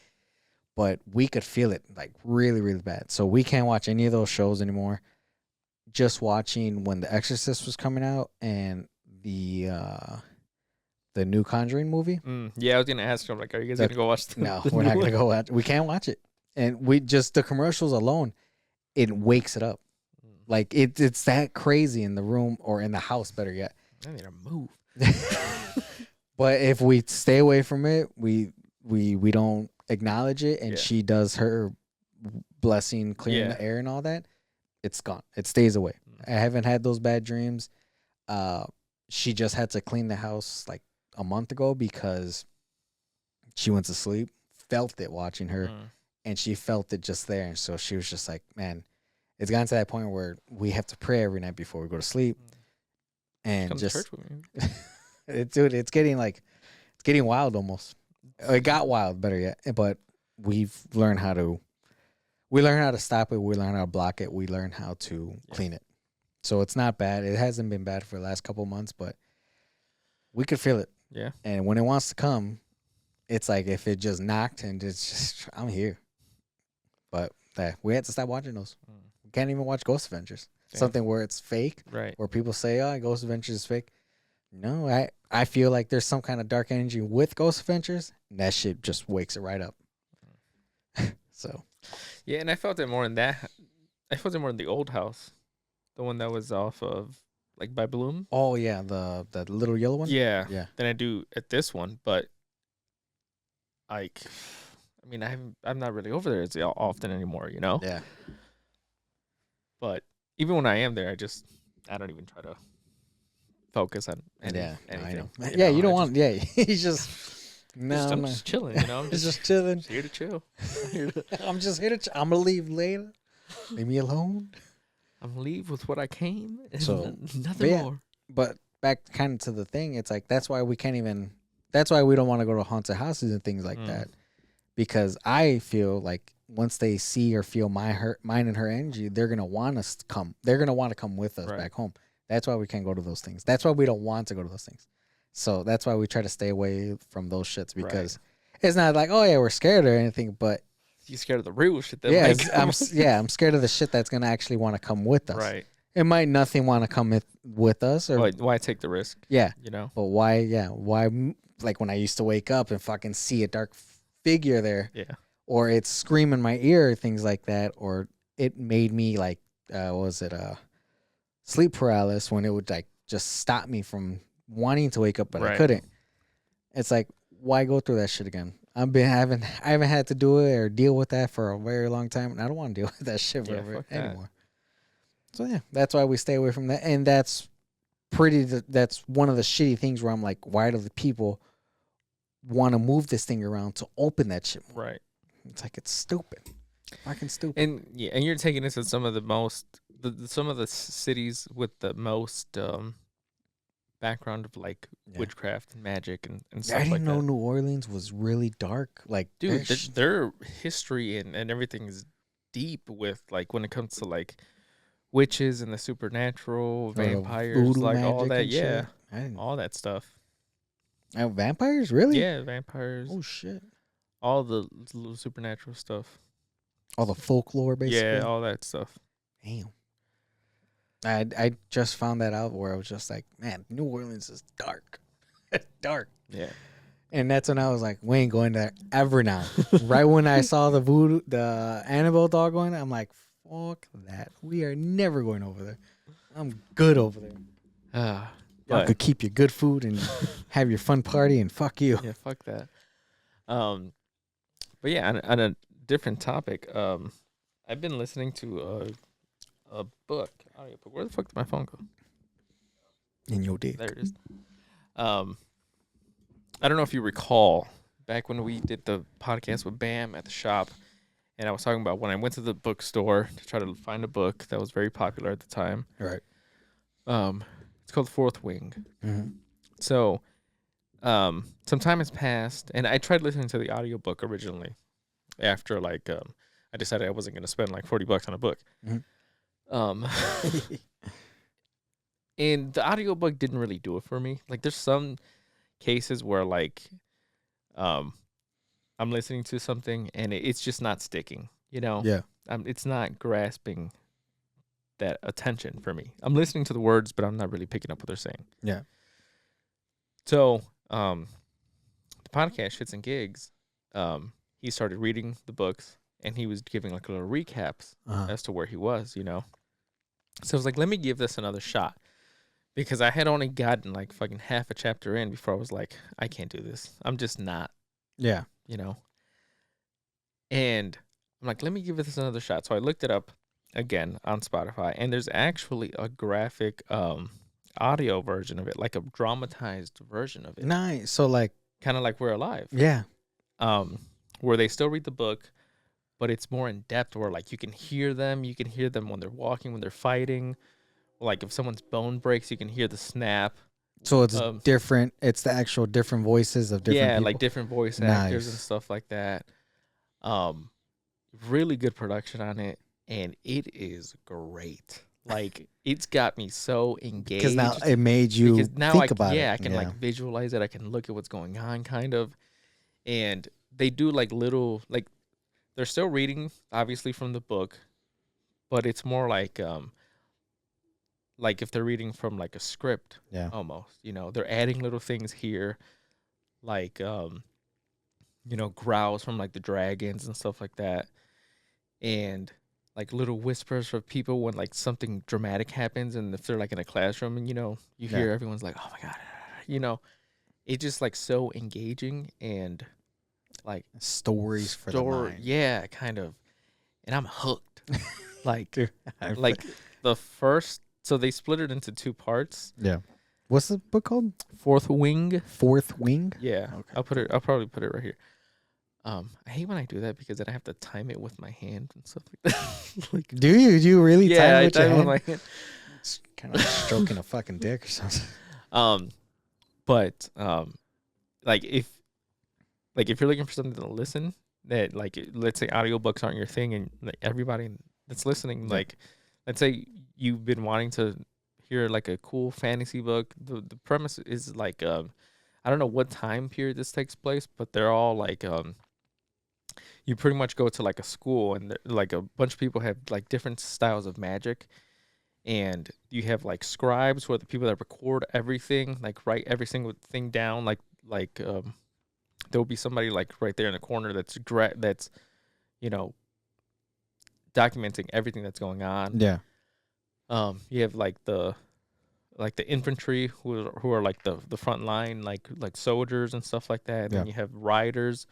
But we could feel it like really, really bad. So we can't watch any of those shows anymore. Just watching when The Exorcist was coming out and the new Conjuring movie. Yeah, I was gonna ask you, like, are you guys gonna go watch? No, we're not gonna go watch. We can't watch it, and we just the commercials alone, it wakes it up. Like it's that crazy in the room or in the house. Better yet, I need to move. But if we stay away from it, we don't acknowledge it, and she does her blessing, clearing the air and all that, it's gone. It stays away. I haven't had those bad dreams. She just had to clean the house like a month ago because she went to sleep, felt it watching her, and she felt it just there. And so she was just like, man, it's gotten to that point where we have to pray every night before we go to sleep. And come just to church with me. Dude, it's getting wild almost. It got wild, better yet. But we learn how to stop it. We learn how to block it. We learn how to clean it. So it's not bad. It hasn't been bad for the last couple of months, but we could feel it. Yeah. And when it wants to come, it's like if it just knocked and it's just, I'm here. But we had to stop watching those. We can't even watch Ghost Adventures. Damn. Something where it's fake. Right. Where people say, oh, Ghost Adventures is fake. No, I feel like there's some kind of dark energy with Ghost Adventures, and that shit just wakes it right up. So. Yeah, and I felt it more in that. I felt it more in the old house. The one that was off of, like, by Bloom. Oh, yeah, the little yellow one? Yeah. Than I do at this one, but, like, I mean, I'm not really over there as often anymore, you know? Yeah. But even when I am there, I don't even try to focus on anything. Yeah, you don't want, he's just, I'm just chilling, you know? I'm just chilling. Here to chill. I'm just here to I'm going to leave later. Leave me alone. I'm going to leave with what I came. So, nothing more. But back kind of to the thing, it's like, that's why we don't want to go to haunted houses and things like that. Because I feel like once they see or feel mine and her energy, they're going to want us to come. They're going to want to come with us back home. That's why we can't go to those things. That's why we don't want to go to those things. So that's why we try to stay away from those shits, because it's not like, oh yeah, we're scared or anything, but You scared of the real shit that Yeah, might come. I'm scared of the shit that's gonna actually want to come with us. Right. It might nothing want to come with us, or Why take the risk? yeah, You know. but why? Yeah, why? Like when I used to wake up and fucking see a dark figure there, Yeah. or it's scream in my ear, things like that, or it made me like, what was it sleep paralysis when it would like just stop me from wanting to wake up, but I couldn't. It's like, why go through that shit again? I haven't had to do it or deal with that for a very long time, and I don't want to deal with that shit forever anymore. So yeah, that's why we stay away from that, and that's that's one of the shitty things where I'm like, why do the people want to move this thing around to open that shit more? Right. It's like, it's stupid, fucking stupid. And yeah, and you're taking us to some of the most some of the cities with the most background of like witchcraft and magic and stuff like that. I didn't know New Orleans was really dark. Like, dude, their history and everything is deep with like when it comes to like witches and the supernatural, vampires, like all that. Yeah, all that stuff. Vampires, really? Yeah, vampires. Oh shit! All the supernatural stuff. All the folklore, basically. Yeah, all that stuff. Damn. I just found that out where I was just like, man, New Orleans is dark. Dark. Yeah. And that's when I was like, we ain't going there ever now. Right when I saw the Annabelle doll going, I'm like, fuck that. We are never going over there. I'm good over there. Y'all could keep your good food and have your fun party, and fuck you. Yeah, fuck that. But yeah, on a different topic, I've been listening to a book. Where the fuck did my phone go? In your dick. There it is. I don't know if you recall back when we did the podcast with Bam at the shop, and I was talking about when I went to the bookstore to try to find a book that was very popular at the time. Right. It's called Fourth Wing. Mm-hmm. So, some time has passed, and I tried listening to the audiobook originally after, like, I decided I wasn't going to spend, like, $40 on a book. Mm-hmm. And the audiobook didn't really do it for me. Like, there's some cases where, like, I'm listening to something, and it's just not sticking, you know? Yeah. It's not grasping that attention for me. I'm listening to the words, but I'm not really picking up what they're saying. Yeah. So, the podcast Shits and Gigs, he started reading the books, and he was giving like little recaps as to where he was, you know. So I was like, let me give this another shot, because I had only gotten like fucking half a chapter in before I was like, I can't do this. I'm just not. Yeah. You know. And I'm like, let me give this another shot. So I looked it up again on Spotify, and there's actually a graphic audio version of it, like a dramatized version of it. Nice. So like, kind of like We're Alive. Yeah. Where they still read the book, but it's more in depth, where like you can hear them when they're walking, when they're fighting. Like if someone's bone breaks, you can hear the snap. So it's different. It's the actual different voices of different people. Like different voice actors and stuff like that. Really good production on it, and it is great. Like it's got me so engaged. Because now it made you think about it. Yeah, I can like visualize it. I can look at what's going on, kind of. And they do like little, like they're still reading, obviously, from the book, but it's more like if they're reading from like a script, almost. You know, they're adding little things here, like you know, growls from like the dragons and stuff like that, and like little whispers from people when like something dramatic happens, and if they're like in a classroom, and you know, you hear everyone's like, "Oh my god," you know, it's just like so engaging and like stories for the mind. Yeah, kind of, and I'm hooked. Like, like the first. So they split it into two parts. Yeah. What's the book called? Fourth Wing. Fourth Wing? Yeah. Okay. I'll probably put it right here. I hate when I do that because then I have to time it with my hand and stuff like that. Like, do you? Do you really time it with your hand? With my hand. It's kind of like stroking a fucking dick or something. But like if you're looking for something to listen, that like let's say audiobooks aren't your thing, and like everybody that's listening, like let's say you've been wanting to hear like a cool fantasy book. The premise is like I don't know what time period this takes place, but they're all like you pretty much go to like a school, and like a bunch of people have like different styles of magic, and you have like scribes, who are the people that record everything, like write every single thing down, like there'll be somebody like right there in the corner that's you know documenting everything that's going on. Yeah. You have like the infantry who are like the front line, like soldiers and stuff like that. And then you have riders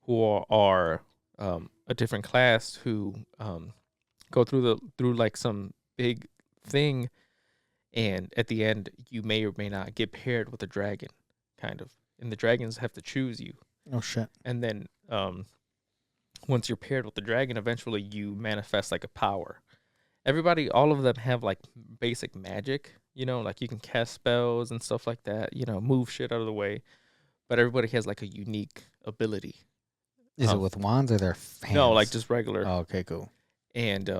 who are a different class, who go through like some big thing, and at the end you may or may not get paired with a dragon, kind of, and the dragons have to choose you. Oh shit. And then once you're paired with the dragon, eventually you manifest like a power. All of them have like basic magic, like you can cast spells and stuff like that, move shit out of the way, but everybody has like a unique ability. Is it with wands or their hands? No, like just regular. Oh, okay, cool. And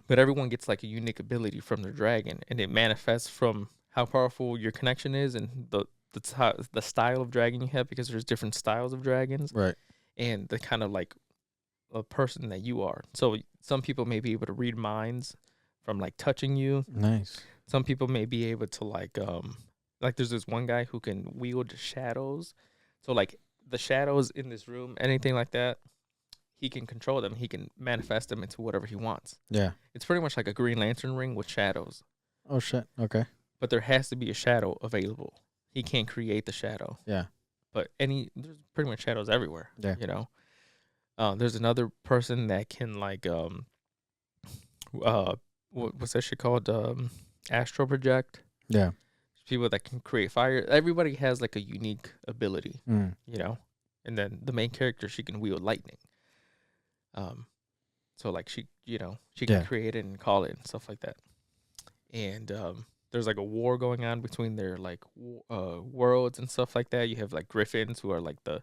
but everyone gets like a unique ability from their dragon, and it manifests from how powerful your connection is and the style of dragon you have, because there's different styles of dragons, right? And the kind of like a person that you are. So some people may be able to read minds from like touching you. Nice. Some people may be able to like there's this one guy who can wield shadows. So like the shadows in this room, anything like that, he can control them. He can manifest them into whatever he wants. Yeah. It's pretty much like a Green Lantern ring with shadows. Oh shit. Okay. But there has to be a shadow available. He can't create the shadow. Yeah. But there's pretty much shadows everywhere. Yeah. There's another person that can like what's that shit called? Astral project. Yeah. People that can create fire. Everybody has like a unique ability, And then the main character, she can wield lightning. So like she can create it and call it and stuff like that. And there's like a war going on between their like worlds and stuff like that. You have like griffins, who are like the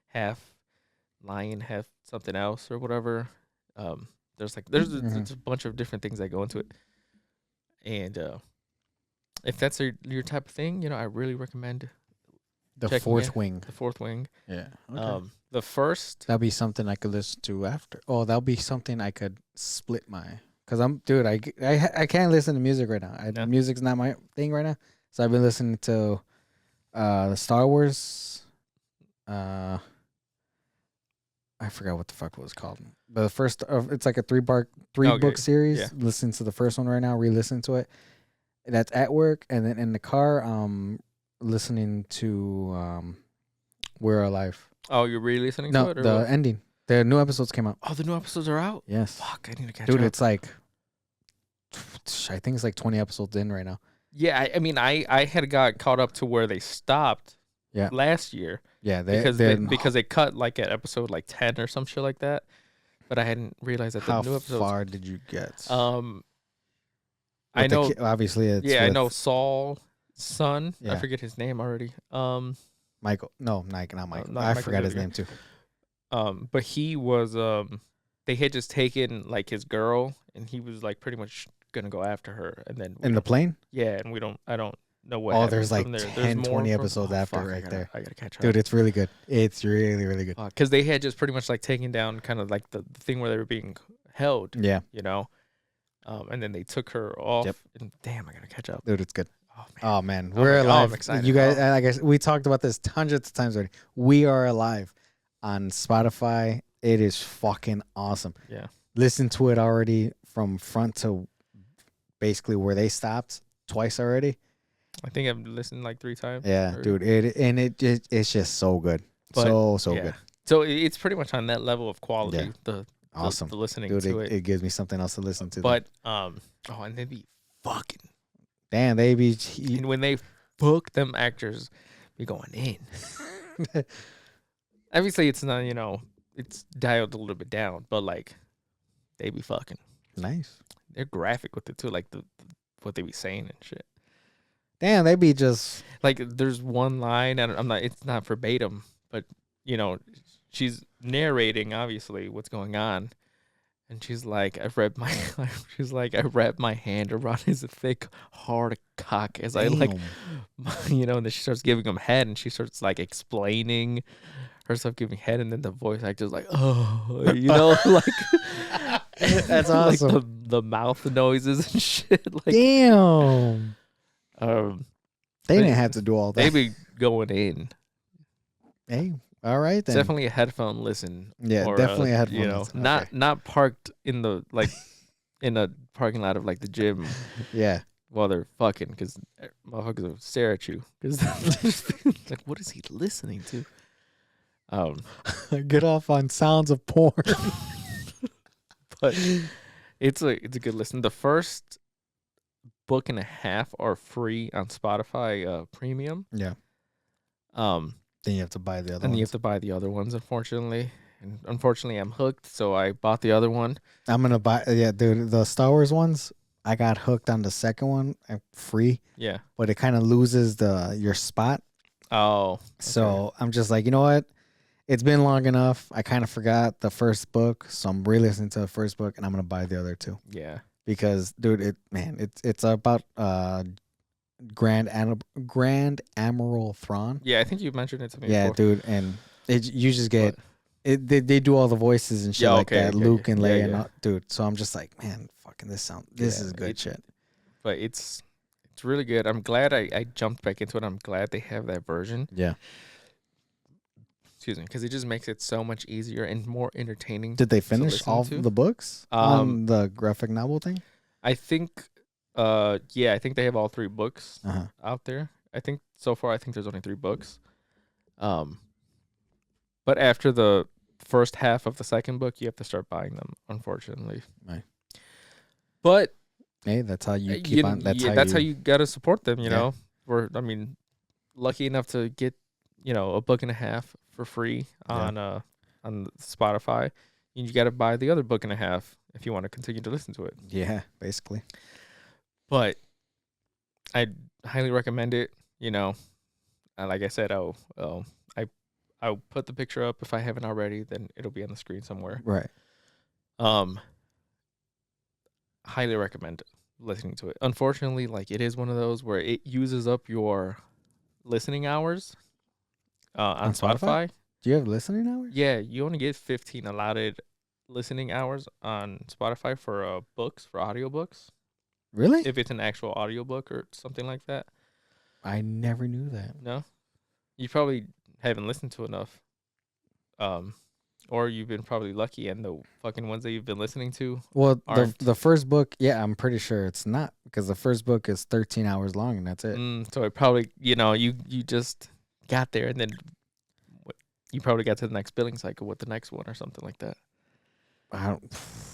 half lion, half something else or whatever. There's a bunch of different things that go into it. And if that's your type of thing, I really recommend The Fourth Wing. The Fourth Wing. Yeah. Okay. The first. That'll be something I could listen to after. Oh, that'll be something I could split my. Cause I can't listen to music right now. Music's not my thing right now. So I've been listening to, the Star Wars. I forgot what the fuck it was called. But the first, it's like a three book series. Yeah. Listen to the first one right now. Re-listen to it. That's at work, and then in the car, listening to We're Alive. Oh, you're re-listening to it? No, the ending. The new episodes came out. Oh, the new episodes are out? Yes. Fuck, I need to catch up. Dude, it's like, I think it's like 20 episodes in right now. Yeah, I mean, I had got caught up to where they stopped last year. Yeah, because they cut like at episode like 10 or some shit like that. But I hadn't realized that the new episodes. How far did you get? I know. Obviously, it's I know Saul's son. Yeah. I forget his name already. Michael. No, not Michael. I Michael forgot his name too. But he was. They had just taken like his girl, and he was like pretty much gonna go after her, and then in the plane. Yeah, and I don't know what. Oh, there's like 10, 20 episodes after right there. I gotta catch up. Dude, it's really good. It's really, really good. Because they had just pretty much like taken down kind of like the thing where they were being held. Yeah. And then they took her off. Yep. And damn, I gotta catch up. Dude, it's good. Oh man, We're Alive. I'm excited. You guys, I guess we talked about this hundreds of times already. We Are Alive on Spotify. It is fucking awesome. Yeah. Listen to it already from front to basically where they stopped twice already. I think I've listened like 3 times. Yeah, dude. It's just so good. So good. So it's pretty much on that level of quality. Yeah. Awesome. The listening dude, to it. It gives me something else to listen to. But and they be fucking. Damn, they be. And when they book them actors, be going in. Obviously, it's not, it's dialed a little bit down, but like, they be fucking. Nice. They're graphic with it too, like what they be saying and shit. Damn, they be just like, there's one line, and it's not verbatim, but she's narrating obviously what's going on, and she's like, I wrapped my hand around his thick, hard cock as I like, and then she starts giving him head, and she starts like explaining her stuff giving head, and then the voice actor's like, oh, you know, like that's awesome. Like the mouth noises and shit. Like, damn. They didn't have to do all that. They be going in. Hey, all right then. It's definitely a headphone listen. Yeah, or definitely a headphone. You know, listen. not parked in the like in a parking lot of like the gym. Yeah. While they're fucking, because motherfuckers will stare at you. Because like, what is he listening to? Get off on sounds of porn. But it's a good listen. The first book and a half are free on Spotify Premium. Yeah. Then you have to buy the other ones. And you have to buy the other ones, unfortunately. And unfortunately, I'm hooked, so I bought the other one. I'm going to buy, dude, the Star Wars ones. I got hooked on the second one, free. Yeah. But it kind of loses your spot. Oh. Okay. So I'm just like, you know what? It's been long enough. I kind of forgot the first book, so I'm re-listening to the first book, and I'm gonna buy the other two. Yeah. Because, dude, it's about Grand Admiral Thrawn. Yeah, I think you mentioned it to me. Yeah, before. dude, and you just get they do all the voices and shit like that. Luke and Leia, and all, dude. So I'm just like, man, fucking this is good shit. But it's really good. I'm glad I jumped back into it. I'm glad they have that version. Yeah. Excuse me, because it just makes it so much easier and more entertaining. Did they finish all the books on the graphic novel thing? I think, I think they have all 3 books out there. I think so far, there's only 3 books. But after the first half of the second book, you have to start buying them, unfortunately. Right. But hey, that's how you keep on. That's how you gotta support them. You know, lucky enough to get a book and a half for free on Spotify. And you got to buy the other book and a half if you want to continue to listen to it. Yeah, basically. But I highly recommend it. Like I said, I'll put the picture up if I haven't already. Then it'll be on the screen somewhere. Right. Highly recommend listening to it. Unfortunately, like it is one of those where it uses up your listening hours. On Spotify. Do you have listening hours? Yeah, you only get 15 allotted listening hours on Spotify for books, for audiobooks. Really? If it's an actual audiobook or something like that. I never knew that. No? You probably haven't listened to enough. Or you've been probably lucky and the fucking ones that you've been listening to. Well, the first book, yeah, I'm pretty sure it's not, because the first book is 13 hours long and that's it. So it probably, you just got there and then you probably got to the next billing cycle with the next one or something like that.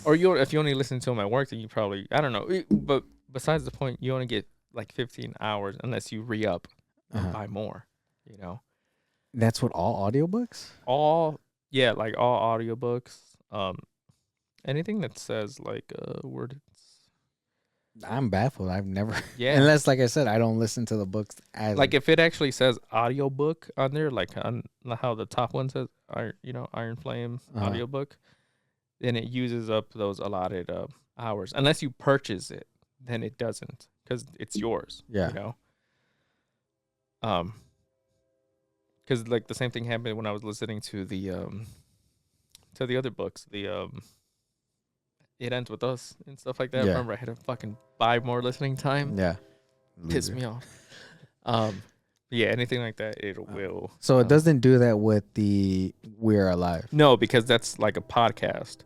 Or if you only listen to them at work, then you probably, I don't know. But besides the point, you only get like 15 hours unless you re-up and buy more, That's what all audiobooks? Like all audiobooks. Anything that says like a word. I'm baffled. I've never. Yeah. Unless, like I said, I don't listen to the books as. Like if it actually says audiobook on there, like on how the top one says, Iron Flame audiobook, then it uses up those allotted hours. Unless you purchase it, then it doesn't, because it's yours. Yeah. Because like the same thing happened when I was listening to the other books, It Ends With Us and stuff like that. Yeah. Remember, I had to fucking buy more listening time. Yeah. Pissed me off. Yeah, anything like that, it will. So it doesn't do that with the We're Alive? No, because that's like a podcast.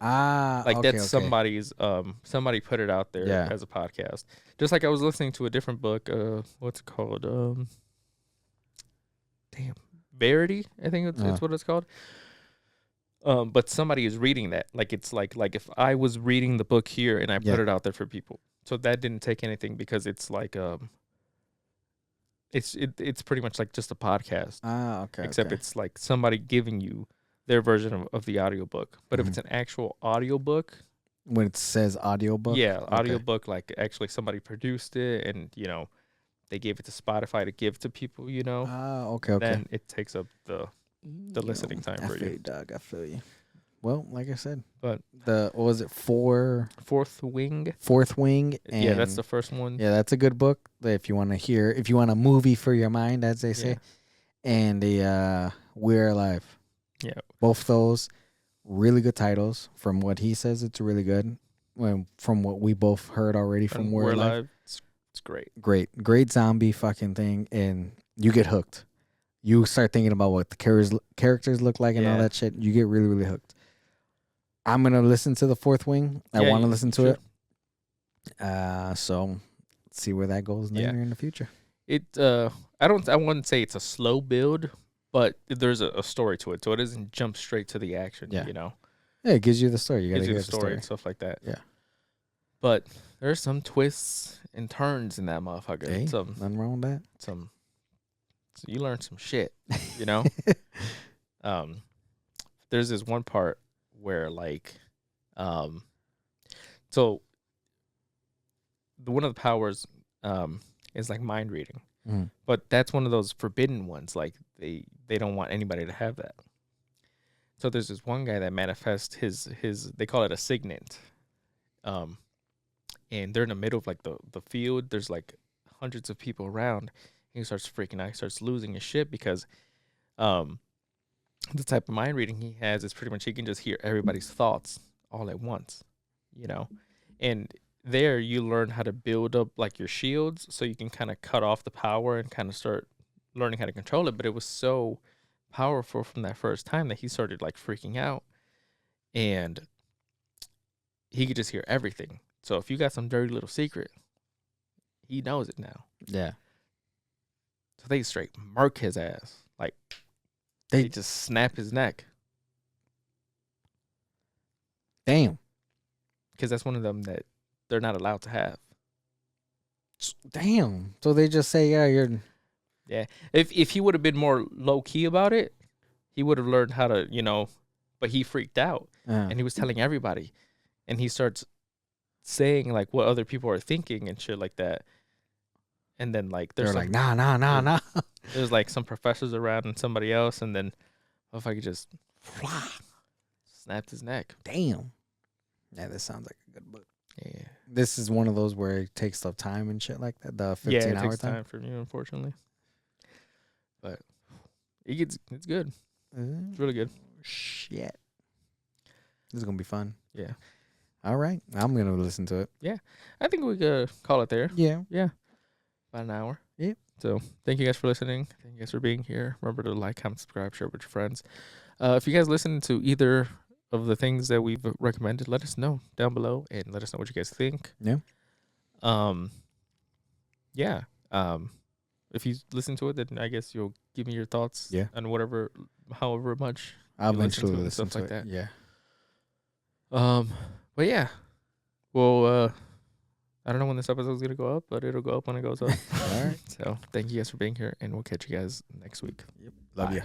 Like that's somebody's, somebody put it out there as a podcast. Just like I was listening to a different book, what's it called? Verity, I think it's what it's called. But somebody is reading that. Like it's like if I was reading the book here and I put it out there for people. So that didn't take anything because it's like it's pretty much like just a podcast. Okay. Except it's like somebody giving you their version of the audiobook. But if it's an actual audiobook, when it says audiobook? Yeah, audiobook, like actually somebody produced it and they gave it to Spotify to give to people, okay. Then it takes up the listening time for you. I feel you, Doug. I feel you. Well, like I said, but what was it? Fourth Wing. Yeah, that's the first one. Yeah, that's a good book. If you want a movie for your mind, as they say. Yeah. And We're Alive. Yeah. Both those really good titles. From what he says, it's really good. From what we boboth heard already from We're Alive. It's great. Great zombie fucking thing. And you get hooked. You start thinking about what the characters look like and all that shit. You get really, really hooked. I'm going to listen to The Fourth Wing. I want to listen to it. So let's see where that goes later in the future. I wouldn't say it's a slow build, but there's a story to it. So it doesn't jump straight to the action, you know? Yeah, it gives you the story. You got to hear the story and stuff like that. Yeah. But there's some twists and turns in that motherfucker. Hey, nothing wrong with that. So you learn some shit, you know? There's this one part where like so one of the powers is like mind reading. Mm. But that's one of those forbidden ones. Like they don't want anybody to have that. So there's this one guy that manifests his they call it a signet. And they're in the middle of like the field. There's like hundreds of people around. He starts freaking out. He starts losing his shit because the type of mind reading he has is pretty much he can just hear everybody's thoughts all at once, you know? And there you learn how to build up like your shields so you can kind of cut off the power and kind of start learning how to control it. But it was so powerful from that first time that he started like freaking out and he could just hear everything. So if you got some dirty little secret, he knows it now. Yeah. So they straight murk his ass. Like they just snap his neck. Damn. Because that's one of them that they're not allowed to have. Damn. So they just say, yeah, you're... Yeah. If he would have been more low-key about it, he would have learned how to, you know... But he freaked out. And he was telling everybody. And he starts saying, like, what other people are thinking and shit like that. And then, like... They're like, nah. There's, like, some professors around and somebody else. And then, if I could just... snapped his neck. Damn. Yeah, this sounds like a good book. Yeah. This is one of those where it takes the time and shit like that. The 15-hour it takes time for you, unfortunately. But it's good. It's really good. Shit. This is gonna be fun. Yeah. All right. I'm gonna listen to it. Yeah. I think we could call it there. Yeah. Yeah. About an hour. Yeah. So thank you guys for listening. Thank you guys for being here. Remember to like, comment, subscribe, share with your friends. If you guys listen to either of the things that we've recommended, let us know down below and let us know what you guys think. Yeah. Yeah. If you listen to it, then I guess you'll give me your thoughts. Yeah. On however much. I'll eventually listen to it. Like that. Yeah. But yeah. Well, I don't know when this episode's gonna go up, but it'll go up when it goes up. All right. So thank you guys for being here, and we'll catch you guys next week. Yep. Love you.